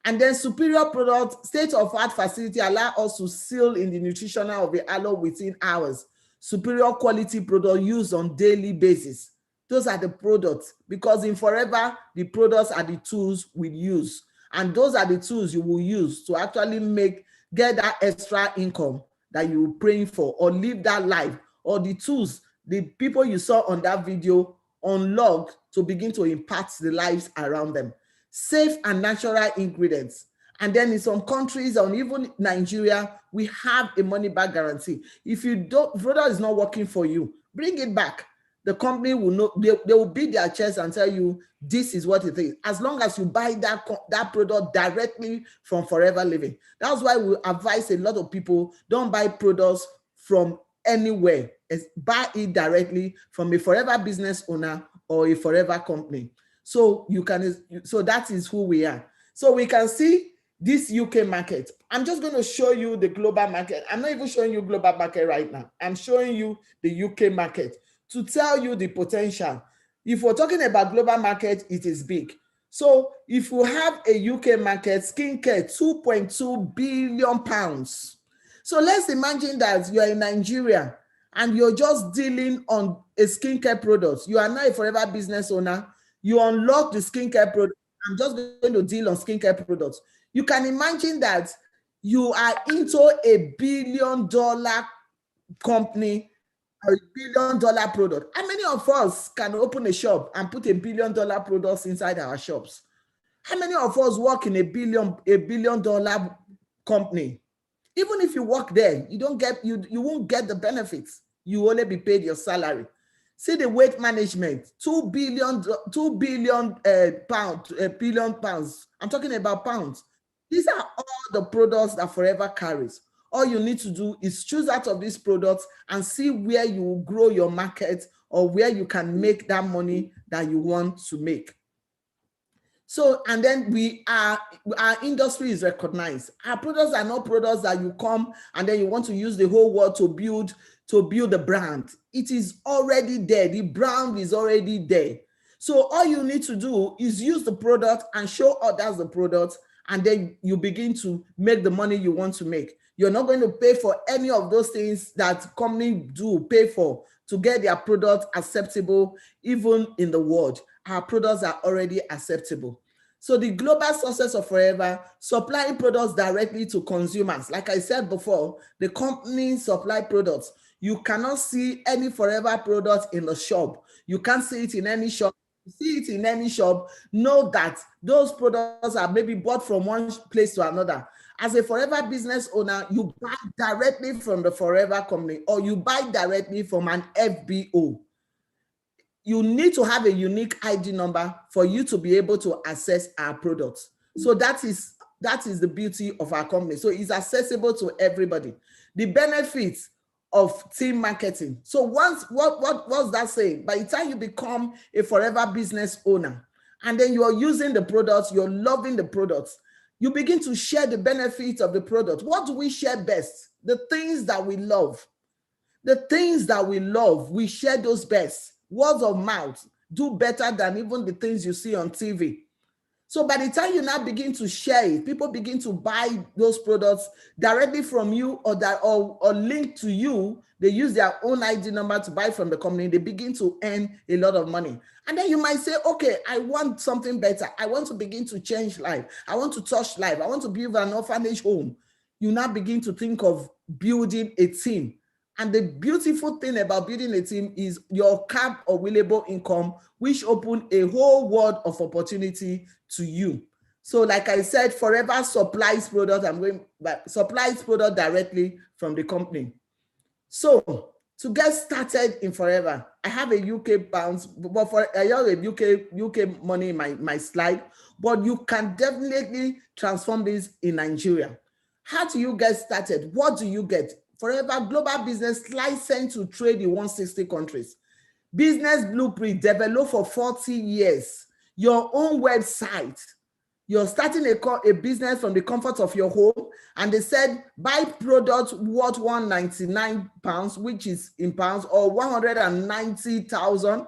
And then superior product, state-of-art facility allow us to seal in the nutritional of the aloe within hours. Superior quality product used on daily basis. Those are the products, because in Forever, the products are the tools we use. And those are the tools you will use to actually get that extra income that you're praying for, or live that life, or the tools, the people you saw on that video unlock to begin to impact the lives around them. Safe and natural ingredients. And then in some countries, and even Nigeria, we have a money back guarantee. If product is not working for you, bring it back. The company will know, they will beat their chest and tell you, this is what it is. As long as you buy that product directly from Forever Living. That's why we advise a lot of people, don't buy products from anywhere. Buy it directly from a Forever business owner or a Forever company. So that is who we are. So we can see this UK market. I'm just going to show you the global market. I'm not even showing you global market right now. I'm showing you the UK market to tell you the potential. If we're talking about global market, it is big. So if you have a UK market, skincare, 2.2 billion pounds. So let's imagine that you're in Nigeria and you're just dealing on a skincare product. You are not a Forever business owner. You unlock the skincare product. I'm just going to deal on skincare products. You can imagine that you are into $1 billion company, or $1 billion product. How many of us can open a shop and put $1 billion products inside our shops? How many of us work in $1 billion company? Even if you work there, you won't get the benefits. You only be paid your salary. See the weight management, 2 billion pounds. I'm talking about pounds. These are all the products that Forever carries. All you need to do is choose out of these products and see where you will grow your market, or where you can make that money that you want to make. So, and then our industry is recognized. Our products are not products that you come and then you want to use the whole world to build the brand. It is already there. The brand is already there. So all you need to do is use the product and show others the product, and then you begin to make the money you want to make. You're not going to pay for any of those things that companies do pay for to get their product acceptable, even in the world. Our products are already acceptable. So the global success of Forever, supplying products directly to consumers. Like I said before, the company supply products. You cannot see any Forever product in the shop. You can't see it in any shop. You see it in any shop, know that those products are maybe bought from one place to another. As a Forever business owner, you buy directly from the Forever company, or you buy directly from an FBO. You need to have a unique ID number for you to be able to access our products. So that is the beauty of our company. So it's accessible to everybody. The benefits of team marketing. So what's that saying? By the time you become a Forever business owner, and then you're using the products, you're loving the products, you begin to share the benefits of the product. What do we share best? The things that we love. The things that we love, we share those best. Words of mouth do better than even the things you see on TV. So by the time you now begin to share it, people begin to buy those products directly from you, or linked to you. They use their own ID number to buy from the company. They begin to earn a lot of money. And then you might say, okay, I want something better. I want to begin to change life. I want to touch life. I want to build an orphanage home. You now begin to think of building a team. And the beautiful thing about building a team is your cap or willable income, which open a whole world of opportunity to you. So like I said, Forever supplies product. Supplies product directly from the company. So to get started in Forever, I have a UK pounds, but I have a UK money in my slide, but you can definitely transform this in Nigeria. How do you get started? What do you get? Forever Global Business License to trade in 160 countries. Business blueprint developed for 40 years. Your own website. You're starting a business from the comfort of your home, and they said buy products worth £199, which is in pounds, or 190,000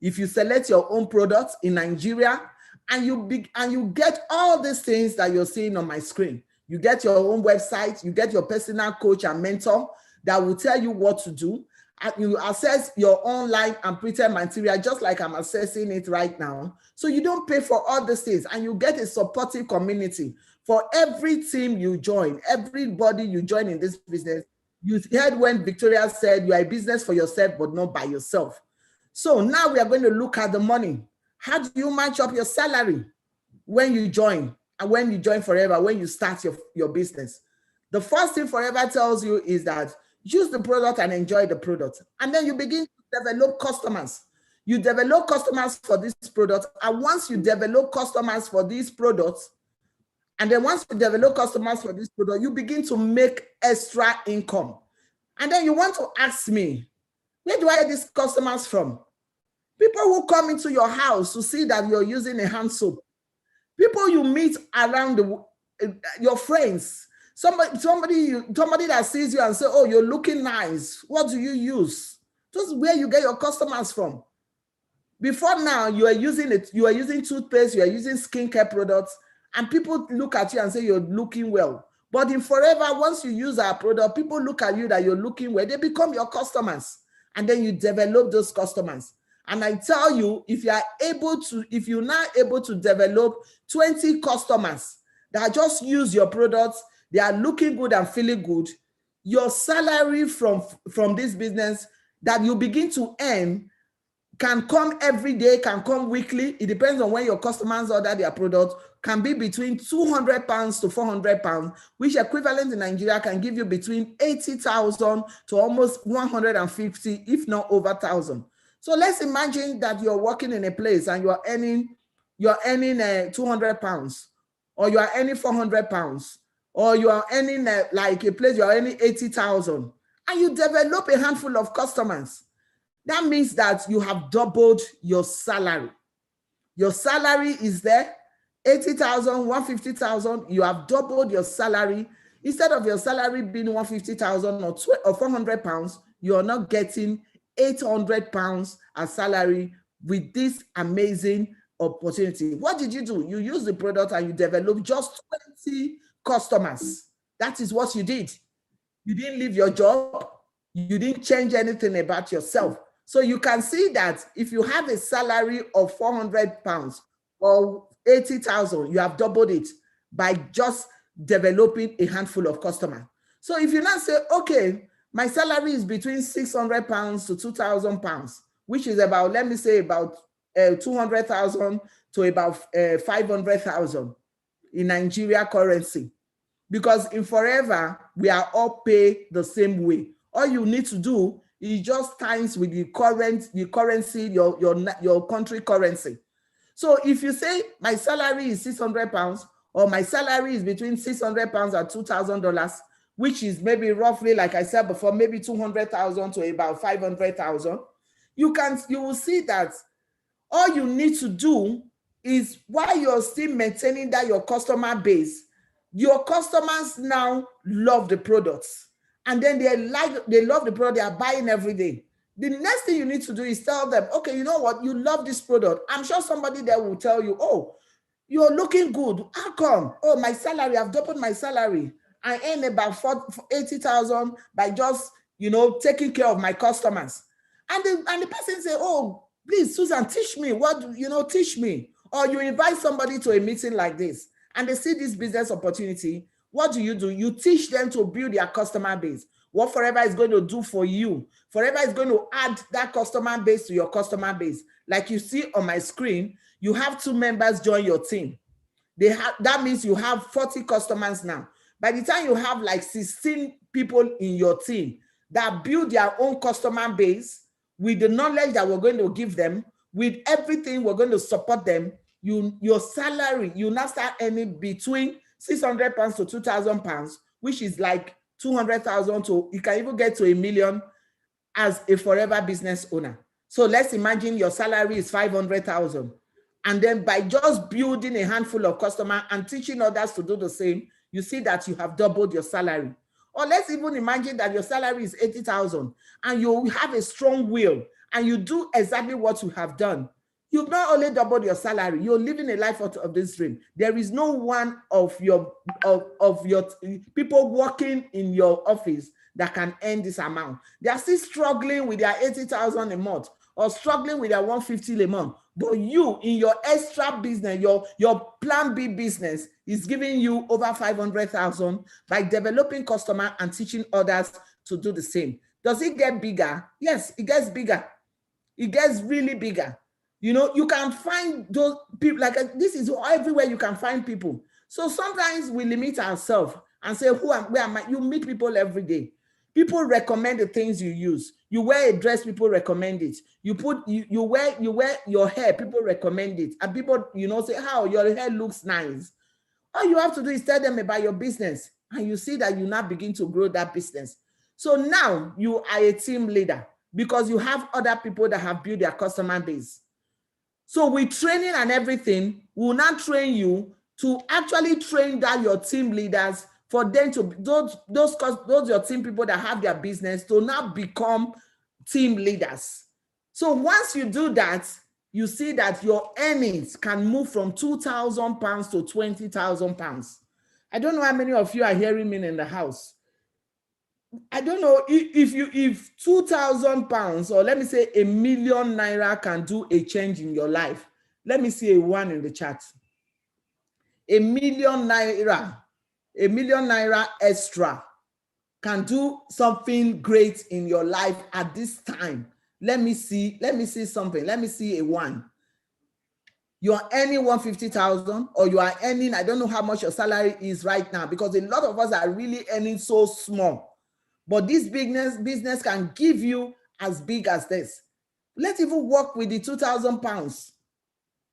if you select your own products in Nigeria, and you get all these things that you're seeing on my screen. You get your own website, you get your personal coach and mentor that will tell you what to do. And you access your online and printed material just like I'm accessing it right now. So you don't pay for all these things, and you get a supportive community. For every team you join, everybody you join in this business, you heard when Victoria said you are a business for yourself, but not by yourself. So now we are going to look at the money. How do you match up your salary when you join, and when you join Forever, when you start your business? The first thing Forever tells you is that use the product and enjoy the product. And then you begin to develop customers. You develop customers for this product. And once you develop customers for these products, and then once you develop customers for this product, you begin to make extra income. And then you want to ask me, where do I get these customers from? People who come into your house to see that you're using a hand soap. People you meet around your friends. Somebody that sees you and say, oh, you're looking nice. What do you use? This is where you get your customers from. Before now, you are using toothpaste, you are using skincare products, and people look at you and say you're looking well. But in Forever, once you use our product, people look at you that you're looking well. They become your customers, and then you develop those customers. And I tell you, if you're now able to develop 20 customers that just use your products, they are looking good and feeling good, your salary from this business that you begin to earn can come every day, can come weekly. It depends on when your customers order their products, can be between £200 to £400, which equivalent in Nigeria can give you between 80,000 to almost 150, if not over 1,000. So let's imagine that you're working in a place and you're earning £200, or you are earning £400, or you are earning like a place you're earning 80,000, and you develop a handful of customers. That means that you have doubled your salary. Your salary is there, 80,000, 150,000. You have doubled your salary. Instead of your salary being 150,000 or £400, you are not getting £800 as salary with this amazing opportunity. What did you do? You used the product and you developed just 20 customers. That is what you did. You didn't leave your job. You didn't change anything about yourself. So you can see that if you have a salary of £400 or 80,000, you have doubled it by just developing a handful of customers. So if you now say, okay, my salary is between £600 to £2,000, which is about, let me say, about 200,000 to about 500,000 in Nigeria currency. Because in Forever, we are all paid the same way. All you need to do is just times with the currency, your country currency. So if you say my salary is £600, or my salary is between £600 and $2,000, which is maybe roughly, like I said before, maybe 200,000 to about 500,000, you will see that all you need to do is, while you're still maintaining that your customer base, your customers now love the products, and then they love the product, they are buying every day. The next thing you need to do is tell them, okay, you know what, you love this product. I'm sure somebody there will tell you, oh, you're looking good. How come? Oh, my salary, I've doubled my salary. I earn about 80,000 by just, taking care of my customers. And the person say, oh, please, Susan, teach me. Teach me. Or you invite somebody to a meeting like this, and they see this business opportunity. What do? You teach them to build their customer base. What Forever is going to do for you, Forever is going to add that customer base to your customer base. Like you see on my screen, you have 2 members join your team. That means you have 40 customers now. By the time you have like 16 people in your team that build their own customer base with the knowledge that we're going to give them, with everything we're going to support them, your salary, you now start earning between £600 to £2,000, which is like 200,000 to, you can even get to £1 million as a Forever business owner. So let's imagine your salary is 500,000, And then by just building a handful of customers and teaching others to do the same, you see that you have doubled your salary. Or let's even imagine that your salary is 80,000 and you have a strong will and you do exactly what you have done. You've not only doubled your salary, you're living a life of this dream. There is no one of your people working in your office that can earn this amount. They are still struggling with their 80,000 a month or struggling with their 150 a month. But you, in your extra business, your plan B business is giving you over 500,000 by developing customer and teaching others to do the same. Does it get bigger? Yes, it gets bigger. It gets really bigger. You know, you can find those people, like this is everywhere you can find people. So sometimes we limit ourselves and say, where am I? You meet people every day. People recommend the things you use. You wear a dress, people recommend it. You wear your hair, people recommend it. And people, say, how your hair looks nice. All you have to do is tell them about your business. And you see that you now begin to grow that business. So now you are a team leader because you have other people that have built their customer base. So with training and everything, we'll now train you to actually train down your team leaders for them to, those your team people that have their business to now become team leaders. So once you do that, you see that your earnings can move from 2,000 pounds to 20,000 pounds. I don't know how many of you are hearing me in the house. I don't know if 2,000 pounds, or let me say ₦1 million can do a change in your life. Let me see a 1 in the chat. ₦1 million, ₦1 million extra can do something great in your life at this time. Let me see something. Let me see a 1. You are earning 150,000, or you are earning, I don't know how much your salary is right now, because a lot of us are really earning so small. But this business can give you as big as this. Let's even work with the 2,000 pounds.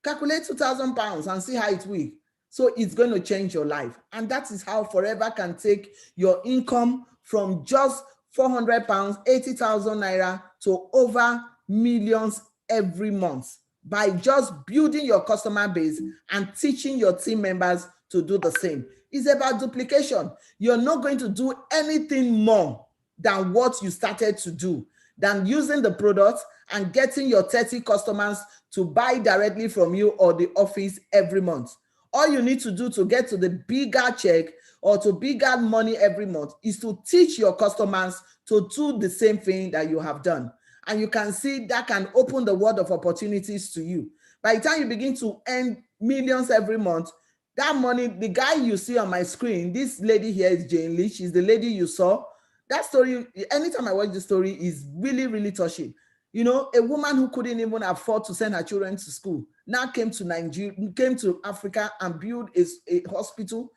Calculate 2,000 pounds and see how it will. So it's going to change your life. And that is how Forever can take your income from just 400 pounds, 80,000 naira to over millions every month by just building your customer base and teaching your team members to do the same. It's about duplication. You're not going to do anything more than what you started to do, than using the product and getting your 30 customers to buy directly from you or the office every month. All you need to do to get to the bigger check or to bigger money every month is to teach your customers to do the same thing that you have done. And you can see that can open the world of opportunities to you. By the time you begin to earn millions every month, that money, the guy you see on my screen, this lady here is Jane Lee. She's the lady you saw. That story, anytime I watch the story, is really, really touching. You know, a woman who couldn't even afford to send her children to school now came to Nigeria, came to Africa and built a hospital.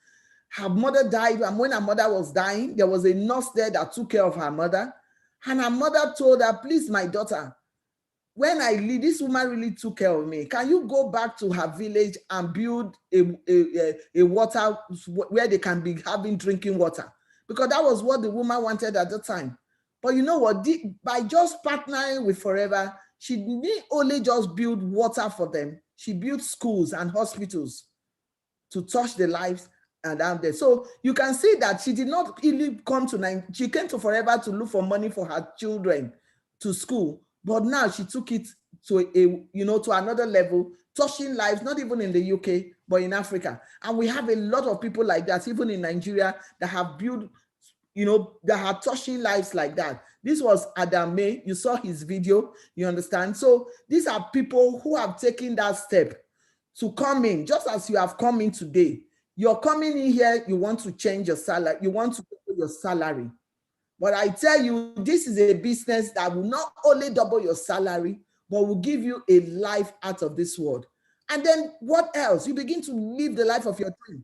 Her mother died, and when her mother was dying, there was a nurse there that took care of her mother. And her mother told her, please, my daughter, when I leave, this woman really took care of me. Can you go back to her village and build a water where they can be having drinking water? Because that was what the woman wanted at the time. But you know what? By just partnering with Forever, she didn't only just build water for them. She built schools and hospitals to touch the lives and down there. So you can see that she did not really come to Nigeria. She came to Forever to look for money for her children to school. But now she took it to to another level, touching lives, not even in the UK, but in Africa. And we have a lot of people like that, even in Nigeria, that have built, that are touching lives like that. This was Adam May. You saw his video, you understand? So these are people who have taken that step to come in, just as you have come in today. You're coming in here, you want to change your salary, you want to double your salary. But I tell you, this is a business that will not only double your salary, but will give you a life out of this world. And then what else? You begin to live the life of your dream.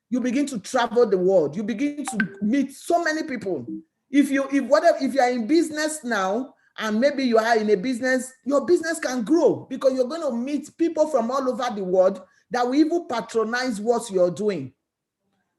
You begin to travel the world. You begin to meet so many people. If you are in business now, and maybe you are in a business, your business can grow because you're going to meet people from all over the world that will even patronize what you're doing.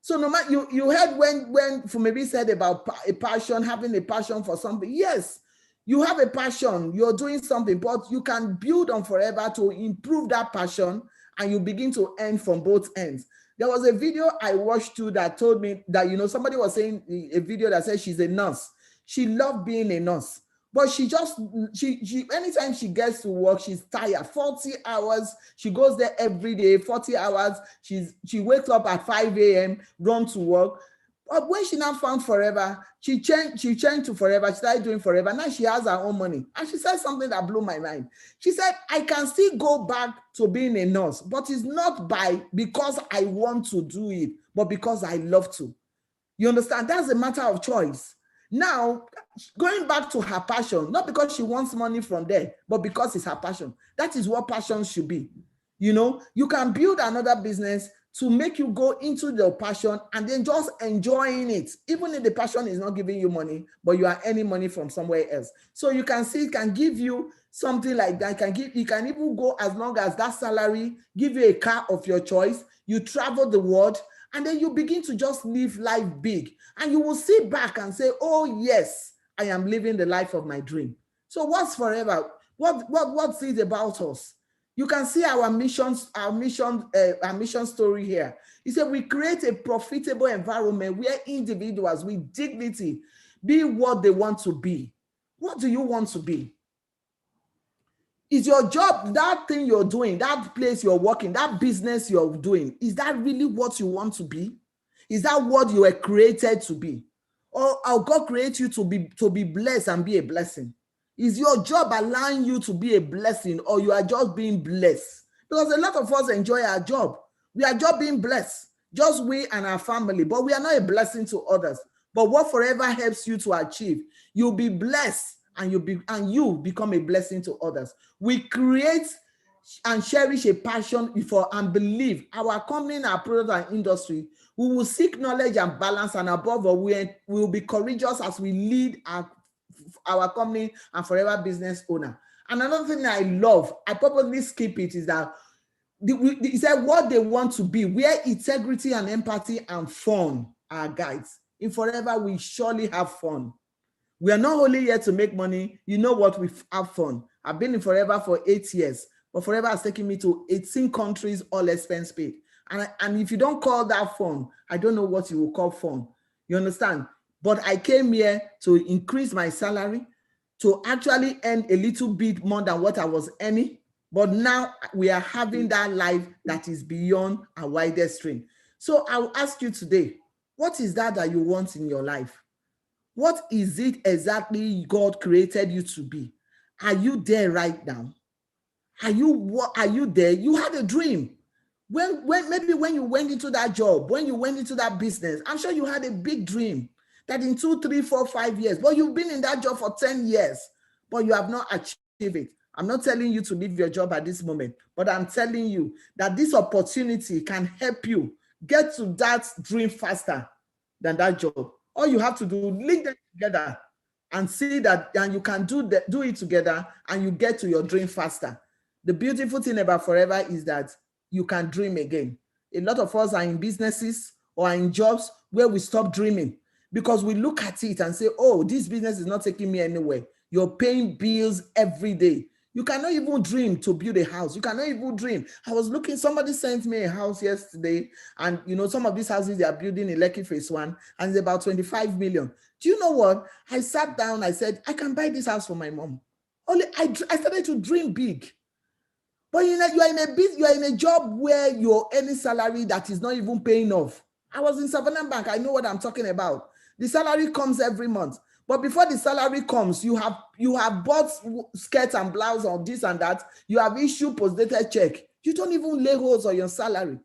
So no matter, you heard when Fumebi said about a passion, having a passion for something. Yes, you have a passion, you're doing something, but you can build on Forever to improve that passion and you begin to earn from both ends. There was a video I watched too that told me that, you know, somebody was saying a video that said she's a nurse. She loved being a nurse, but she anytime she gets to work, she's tired. 40 hours, she goes there every day, 40 hours. She wakes up at 5 a.m., run to work. But when she now found Forever, she changed to Forever. She started doing Forever. Now she has her own money. And she said something that blew my mind. She said, I can still go back to being a nurse, but it's not because I want to do it, but because I love to. You understand? That's a matter of choice. Now, going back to her passion, not because she wants money from there, but because it's her passion. That is what passion should be. You know, you can build another business to make you go into the passion and then just enjoying it, even if the passion is not giving you money, but you are earning money from somewhere else. So you can see it can give you something like that. You can even go as long as that salary, give you a car of your choice, you travel the world, and then you begin to just live life big. And you will sit back and say, oh yes, I am living the life of my dream. So what's Forever? What's it about us? You can see our mission story here. He said we create a profitable environment where individuals with dignity be what they want to be. What do you want to be? Is your job, that thing you're doing, that place you're working, that business you're doing, is that really what you want to be? Is that what you were created to be? Or God create you to be blessed and be a blessing? Is your job allowing you to be a blessing, or you are just being blessed? Because a lot of us enjoy our job. We are just being blessed, just we and our family, but we are not a blessing to others. But what Forever helps you to achieve, you'll be blessed and you become a blessing to others. We create and cherish a passion for and believe our company and our product and industry. We will seek knowledge and balance, and above all, we will be courageous as we lead our company and Forever business owner. And another thing I love, I purposely skip it, is that he said what they want to be, where integrity and empathy and fun are guides. In Forever, we surely have fun. We are not only here to make money. You know what? We have fun. I've been in Forever for 8 years, but Forever has taken me to 18 countries, all expense paid. And if you don't call that fun, I don't know what you will call fun. You understand? But I came here to increase my salary, to actually earn a little bit more than what I was earning. But now we are having that life that is beyond our widest dream. So I'll ask you today, what is that you want in your life? What is it exactly God created you to be? Are you there right now? Are you there? You had a dream. Maybe when you went into that job, when you went into that business, I'm sure you had a big dream that in 2, 3, 4, 5 years, but you've been in that job for 10 years, but you have not achieved it. I'm not telling you to leave your job at this moment, but I'm telling you that this opportunity can help you get to that dream faster than that job. All you have to do, link them together and see that, and you can do it together, and you get to your dream faster. The beautiful thing about Forever is that you can dream again. A lot of us are in businesses or in jobs where we stop dreaming because we look at it and say, oh, this business is not taking me anywhere. You're paying bills every day. You cannot even dream to build a house. You cannot even dream. I was looking, somebody sent me a house yesterday, and you know, some of these houses they are building in Lekki Phase 1, and it's about 25 million. Do you know what? I sat down, I said, I can buy this house for my mom. Only I started to dream big. But you are in a job where you're earning salary that is not even paying off. I was in Savannah Bank. I know what I'm talking about. The salary comes every month. But before the salary comes, you have bought skirts and blouse or this and that. You have issued post-dated check. You don't even lay holes on your salary.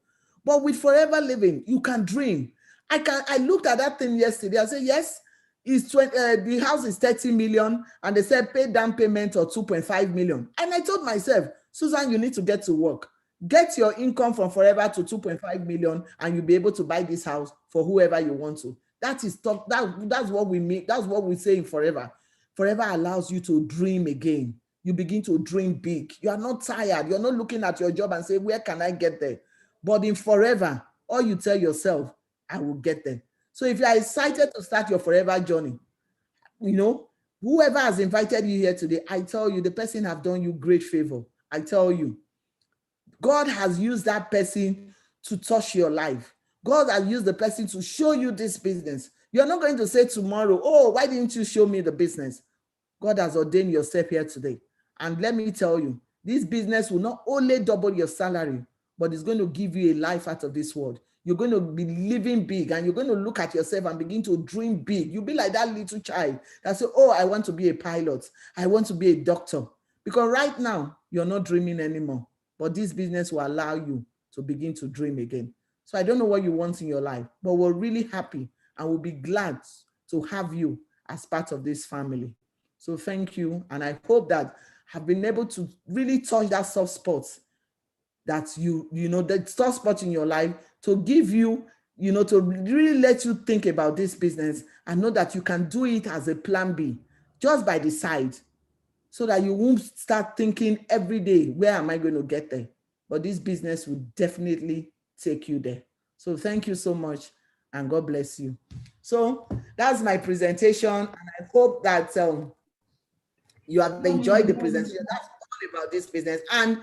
But with Forever Living, you can dream. I looked at that thing yesterday. I said, yes, the house is 30 million, and they said pay down payment of 2.5 million. And I told myself, Susan, you need to get to work. Get your income from Forever to 2.5 million, and you'll be able to buy this house for whoever you want to. That's what we mean. That's what we say in Forever. Forever allows you to dream again. You begin to dream big. You are not tired. You're not looking at your job and say, where can I get there? But in Forever, all you tell yourself, I will get there. So if you are excited to start your Forever journey, you know, whoever has invited you here today, I tell you, the person have done you great favor. I tell you, God has used that person to touch your life. God has used the person to show you this business. You're not going to say tomorrow, oh, why didn't you show me the business? God has ordained yourself here today. And let me tell you, this business will not only double your salary, but it's going to give you a life out of this world. You're going to be living big, and you're going to look at yourself and begin to dream big. You'll be like that little child that say, oh, I want to be a pilot. I want to be a doctor. Because right now, you're not dreaming anymore. But this business will allow you to begin to dream again. So I don't know what you want in your life, but we're really happy and we'll be glad to have you as part of this family. So thank you. And I hope that I've been able to really touch that soft spot that you know, that soft spot in your life to give you, to really let you think about this business and know that you can do it as a plan B, just by the side, so that you won't start thinking every day, where am I going to get there? But this business will definitely take you there. So thank you so much, and God bless you. So that's my presentation, and I hope that you have enjoyed the presentation. That's all about this business. And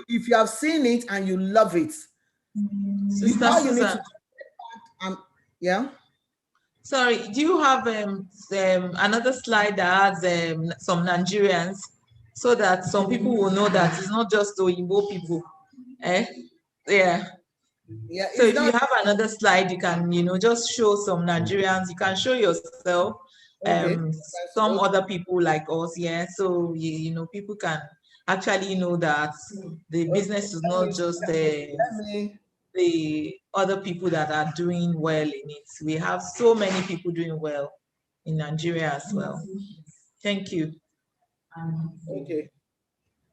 if you have seen it and you love it, Sister all you need Susan. to yeah. Sorry, do you have another slide that has some Nigerians, so that some people will know that it's not just the Igbo people? Yeah. Yeah. So if you have another slide, you can, just show some Nigerians. You can show yourself, some other people like us. Yeah. So people can actually know that the business is not just the other people that are doing well in it. We have so many people doing well in Nigeria as well. Thank you. Okay.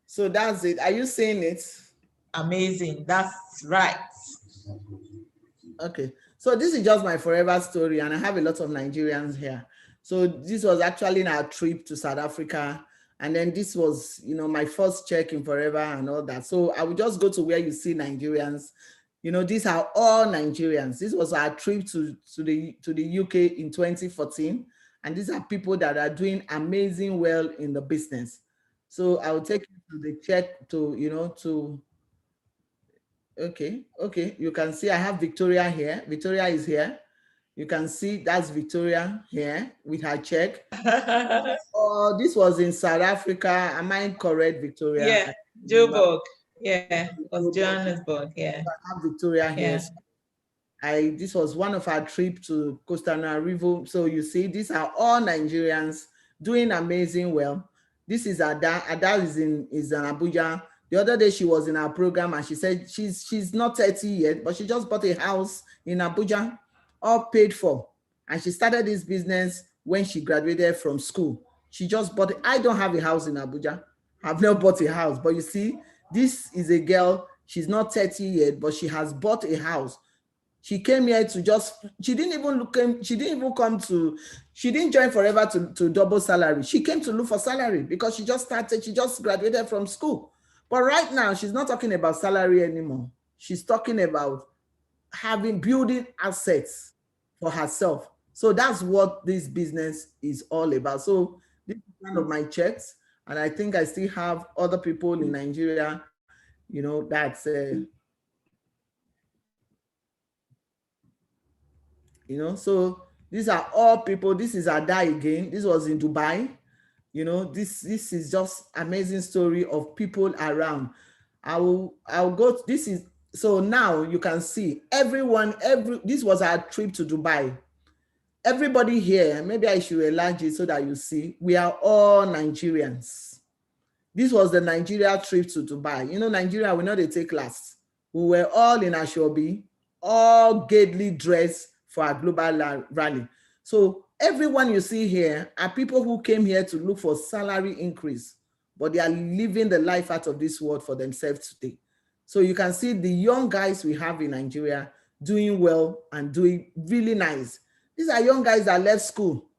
So that's it. Are you seeing it? Amazing. That's right. Okay. So this is just my forever story, and I have a lot of Nigerians here. So this was actually in our trip to South Africa. And then this was, my first check in forever and all that. So I would just go to where you see Nigerians. These are all Nigerians. This was our trip to the UK in 2014. And these are people that are doing amazing well in the business. So I will take you to the check okay. You can see I have Victoria here. Victoria is here. You can see that's Victoria here with her check. Oh, this was in South Africa. Am I correct, Victoria? Yeah, Joburg. Yeah, it was Johannesburg. Yeah. I have Victoria here. Yeah. This was one of our trip to Costa Rica. So you see, these are all Nigerians doing amazing well. This is Ada. Ada is in Abuja. The other day she was in our program and she said she's not 30 yet, but she just bought a house in Abuja, all paid for. And she started this business when she graduated from school. She just bought it. I don't have a house in Abuja. I've never bought a house, but you see, this is a girl. She's not 30 yet, but she has bought a house. She came here to she didn't join Forever to double salary. She came to look for salary because she just graduated from school. But right now, she's not talking about salary anymore. She's talking about building assets for herself. So that's what this business is all about. So this is one of my checks. And I think I still have other people in Nigeria, that's so these are all people. This is Ada again. This was in Dubai. This is just amazing story of people around. I'll go. So now you can see this was our trip to Dubai. Everybody here, maybe I should enlarge it so that you see, we are all Nigerians. This was the Nigeria trip to Dubai. Nigeria, we know they take last. We were all in Ashobi, all gaily dressed for our global rally. So everyone you see here are people who came here to look for salary increase, but they are living the life out of this world for themselves today. So you can see the young guys we have in Nigeria doing well and doing really nice. These are young guys that left school.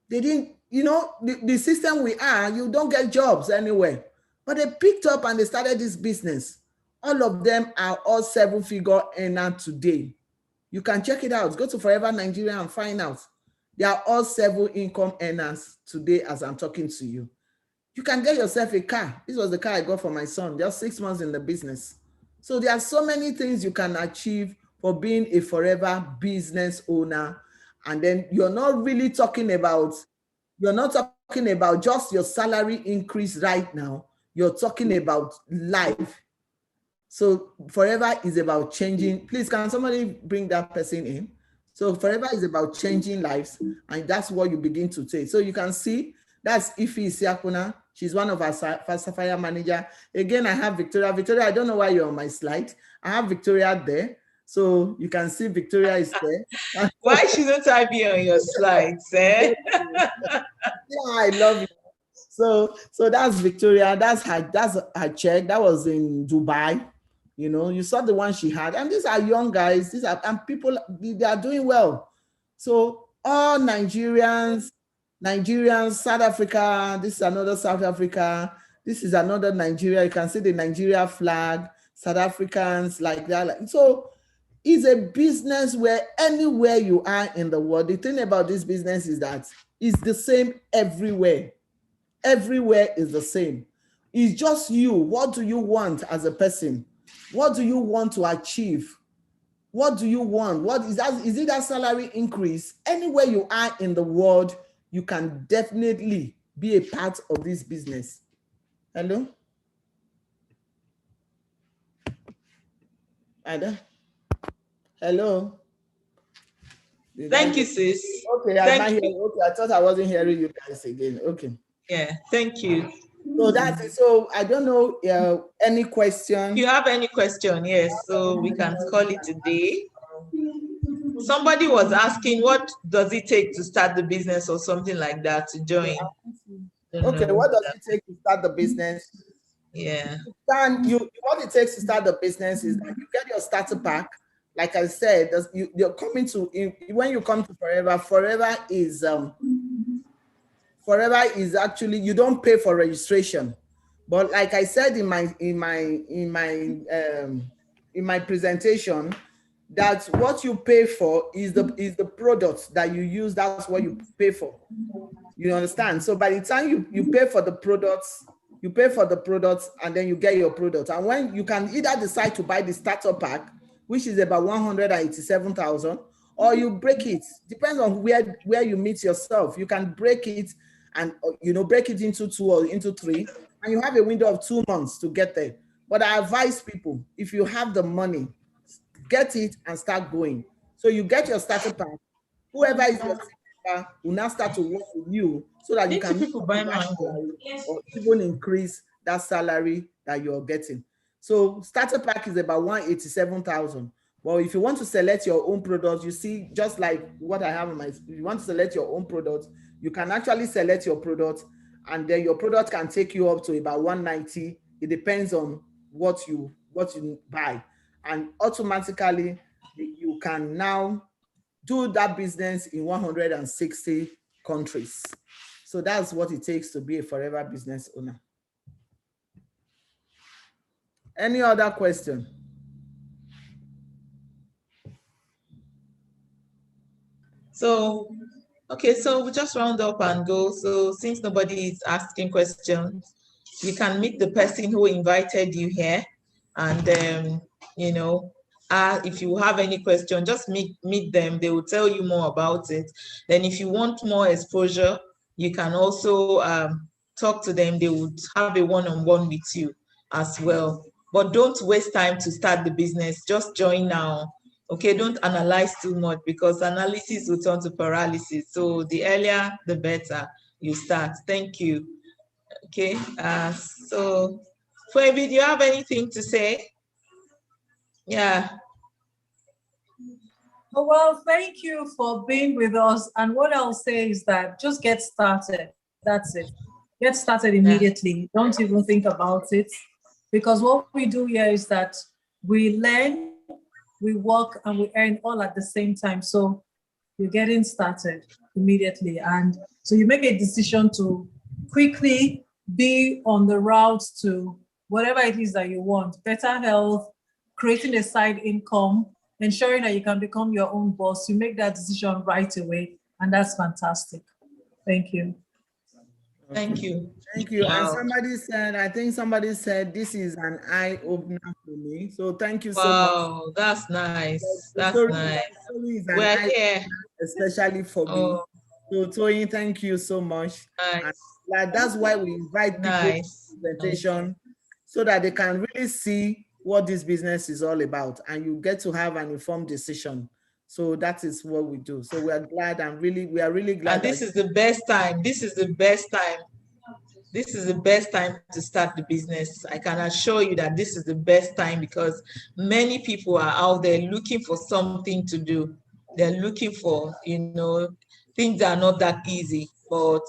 They didn't, the system we are, you don't get jobs anywhere. But they picked up and they started this business. All of them are all 7-figure earners today. You can check it out. Go to Forever Nigeria and find out. They are all 7 income earners today as I'm talking to you. You can get yourself a car. This was the car I got for my son, just 6 months in the business. So there are so many things you can achieve for being a forever business owner. And then you're not really talking about, just your salary increase right now. You're talking about life. So forever is about changing. Please, can somebody bring that person in? So forever is about changing lives, and that's what you begin to take. So you can see that's Ife Isiakuna. She's one of our Sapphire manager. Again, I have Victoria. Victoria, I don't know why you're on my slide. I have Victoria there. So you can see Victoria is there. Why shouldn't I be on your slides? Eh? Yeah, I love you. So that's Victoria. That's her check. That was in Dubai. You know, you saw the one she had, and these are young guys. These are people. They are doing well. So all Nigerians, South Africa. This is another South Africa. This is another Nigeria. You can see the Nigeria flag. South Africans like that. So it's a business where anywhere you are in the world. The thing about this business is that it's the same everywhere. Everywhere is the same. It's just you. What do you want as a person? What do you want to achieve? What do you want? What is that? Is it that salary increase? Anywhere you are in the world, you can definitely be a part of this business. Hello? Ada? Hello? Thank you, sis. Okay, okay, I thought I wasn't hearing you guys again. Okay. Yeah, thank you. So that's it. So I don't know any question. If you have any question, yes, so we can call it a day. Somebody was asking, what does it take to start the business or something like that to join? Okay, what does it take to start the business? Yeah. What it takes to start the business is that you get your starter pack. Like I said, you're coming to, when you come to Forever is actually, you don't pay for registration. But like I said in my presentation, that what you pay for is the product that you use. That's what you pay for. You understand? So by the time you pay for the products, and then you get your product. And when you can either decide to buy the starter pack, which is about 187,000, or you break it. Depends on where you meet yourself. You can break it and break it into 2 or into 3, and you have a window of 2 months to get there. But I advise people, if you have the money, get it and start going. So you get your starter pack. Whoever is your starter will now start to work with you so that you can buy mango or even increase that salary that you're getting. So starter pack is about 187,000. Well, if you want to select your own products, you see, just like what I have in my, if you want to select your own products, you can actually select your product, and then your product can take you up to about 190. It depends on what you buy, and automatically you can now do that business in 160 countries. So that's what it takes to be a forever business owner. Any other question? So, okay, so we just round up and go. So since nobody is asking questions, you can meet the person who invited you here, and if you have any question, just meet them. They will tell you more about it. Then if you want more exposure, you can also talk to them. They would have a one-on-one with you as well. But don't waste time to start the business. Just join now. Okay, don't analyze too much, because analysis will turn to paralysis. So the earlier, the better you start. Thank you. Okay, so Phoebe, do you have anything to say? Yeah. Oh, well, thank you for being with us. And what I'll say is that just get started. That's it. Get started immediately. Yeah. Don't even think about it. Because what we do here is that we learn, we work, and we earn all at the same time. So you're getting started immediately. And so you make a decision to quickly be on the route to whatever it is that you want. Better health, creating a side income, ensuring that you can become your own boss. You make that decision right away. And that's fantastic. Thank you. Thank you. Thank you. And Wow. somebody said, I think somebody said, this is an eye opener for me. So thank you so much. Wow, that's nice. The That's story, nice. the story is an We're eye here. opener, especially for me. Oh, So Toyin, thank you so much. nice. And like, that's why we invite people to Nice. presentation so that they can really see what this business is all about, and you get to have an informed decision. So that is what we do. So we are glad and we are really glad. And this is the best time. This is the best time. This is the best time to start the business. I can assure you that this is the best time because many people are out there looking for something to do. They're looking for, things are not that easy, but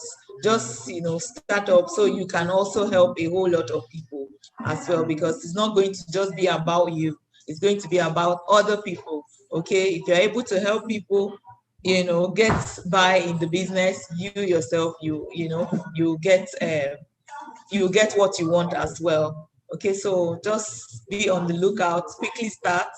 just, start up so you can also help a whole lot of people as well, because it's not going to just be about you. It's going to be about other people. Okay. If you're able to help people, get by in the business, you yourself, you get what you want as well. Okay, so just be on the lookout, quickly start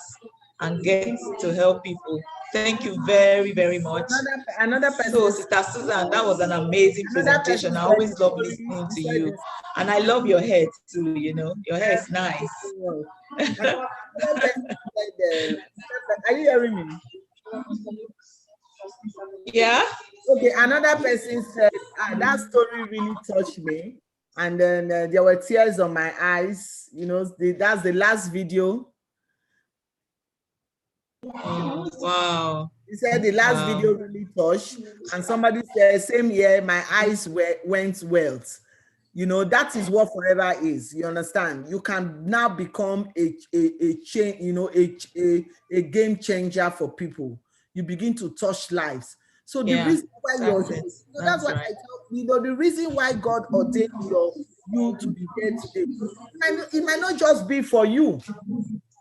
and get to help people. Thank you very, very much. Another person. So, Sister Susan, that was an amazing presentation. I always love listening to you. And I love your hair too, your hair is nice. Are you hearing me? Yeah. Okay, another person said, that story really touched me. And then there were tears on my eyes. That's the last video. Wow. He said the last video really touched. And somebody said, same year, my eyes went wealth. That is what forever is. You understand? You can now become a game changer for people. You begin to touch lives. So the reason why you're here, that's what I tell the reason why God ordained you to be here today. It might not just be for you.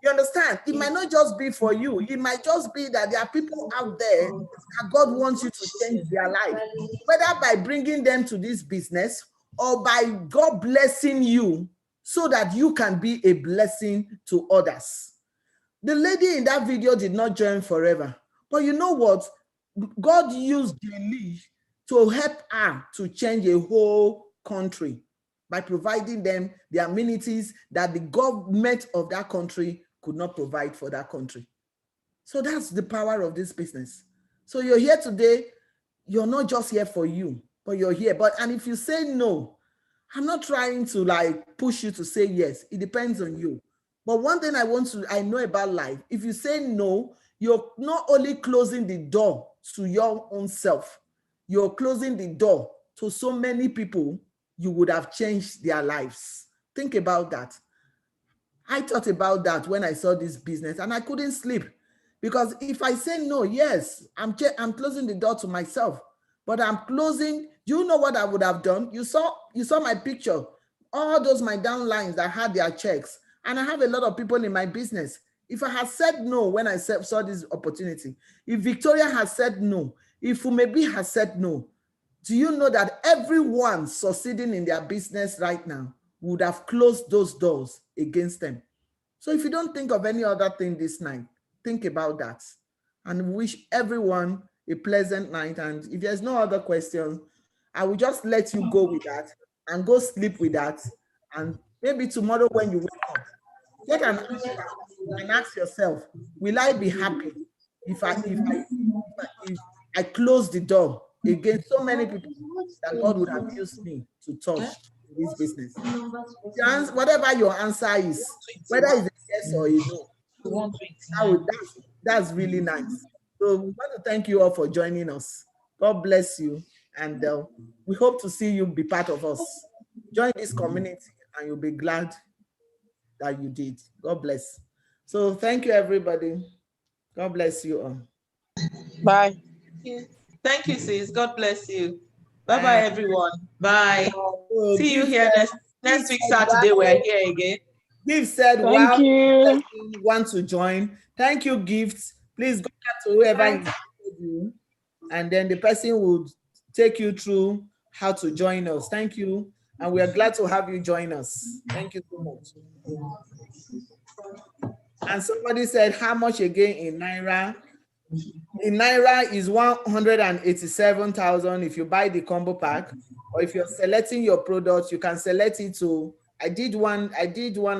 You understand? It might not just be for you. It might just be that there are people out there that God wants you to change their life, whether by bringing them to this business or by God blessing you so that you can be a blessing to others. The lady in that video did not join forever. But you know what? God used Lee to help her to change a whole country by providing them the amenities that the government of that country could not provide for that country. So that's the power of this business. So you're here today. You're not just here for you, but you're here. And if you say no, I'm not trying to push you to say yes. It depends on you. But one thing I know about life, if you say no, you're not only closing the door to your own self, you're closing the door to so many people you would have changed their lives. Think about that. I thought about that when I saw this business and I couldn't sleep, because if I say no, yes, I'm closing the door to myself, but I'm closing. Do you know what I would have done? You saw my picture, all those my downlines that had their checks, and I have a lot of people in my business. If I had said no when I saw this opportunity, if Victoria has said no, if Umebi has said no, do you know that everyone succeeding in their business right now would have closed those doors against them? So if you don't think of any other thing this night, think about that and wish everyone a pleasant night. And if there's no other question, I will just let you go with that and go sleep with that. And maybe tomorrow when you wake up, take an answer and ask yourself, will I be happy if I close the door against so many people that God would have used me to touch this business? Whatever your answer is, whether it's a yes or a no, that's really nice. So we want to thank you all for joining us. God bless you, and we hope to see you be part of us. Join this community and you'll be glad that you did. God bless. So thank you, everybody. God bless you all. Bye. Thank you, sis. God bless you. Bye-bye, everyone. Bye. See you here next week, Saturday. We're here again. Gift said, thank you. Want to join. Thank you, Gifts. Please go back to whoever invited you, and then the person will take you through how to join us. Thank you. And we are glad to have you join us. Thank you so much. And somebody said, how much again in Naira? In Naira is 187,000 if you buy the combo pack, or if you're selecting your products, you can select it to, I did one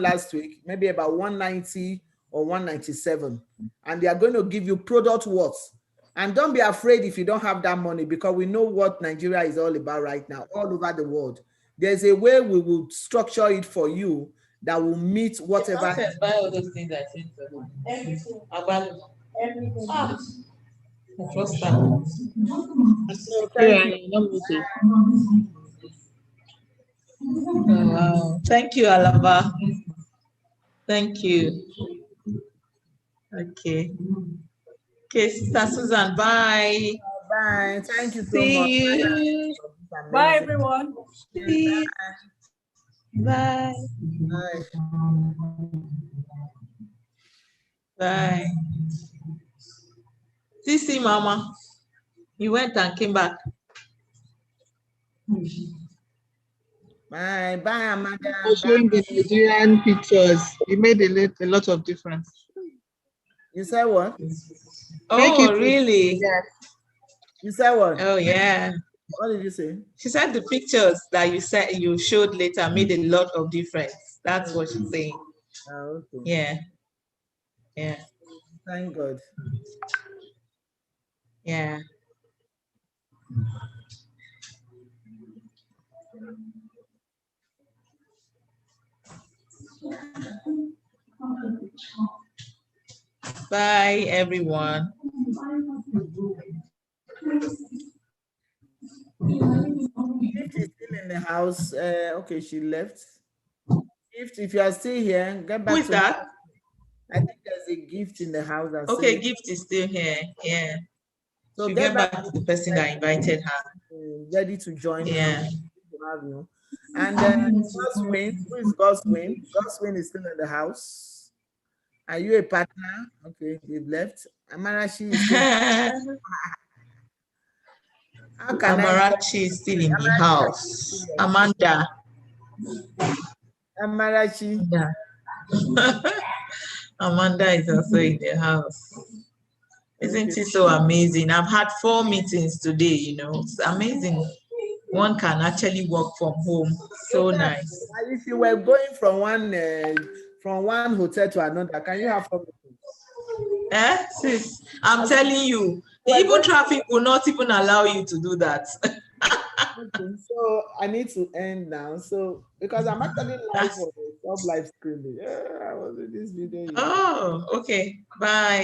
last week, maybe about 190 or 197, and they are going to give you product worth. And don't be afraid if you don't have that money, because we know what Nigeria is all about right now, all over the world. There's a way we will structure it for you that will meet whatever. Buy all those things I think. Everything. Trust them. Wow. Thank you, Alaba. Thank you. Okay. Okay, Sister Susan, bye. Bye. Thank you so much. See you. Bye, everyone. Bye. Bye. Bye. See, Mama. You went and came back. Bye, Amanda. Showing the Nigerian pictures, it made a lot of difference. You said what? Oh, really? Yeah. You said what? Oh, yeah. What did you say? She said the pictures that you showed later made a lot of difference. That's what she's saying. Oh, okay. Yeah. Yeah. Thank God. Yeah. Bye, everyone. Gift is still in the house. Okay, she left. Gift, if you are still here, get back. Who is that? I think there's a Gift in the house. Okay, Gift is still here. Yeah. So get back to the person that invited her. Ready to join. Yeah. To have you. And Goswin, who is Goswin? Goswin is still in the house. Are you a partner? Okay, you've left. Amarachi is still. Amarachi is still in the house. Amanda. Amarachi. Yeah. Amanda is also in the house. Isn't it so amazing? I've had 4 meetings today, it's amazing. One can actually work from home. So nice. If you were going from one hotel to another, can you have 4 meetings? Sis, I'm telling you, even traffic will not even allow you to do that. Okay, so I need to end now. So because I'm actually live for the live streaming. Yeah, I was in this video. Oh, okay. Bye.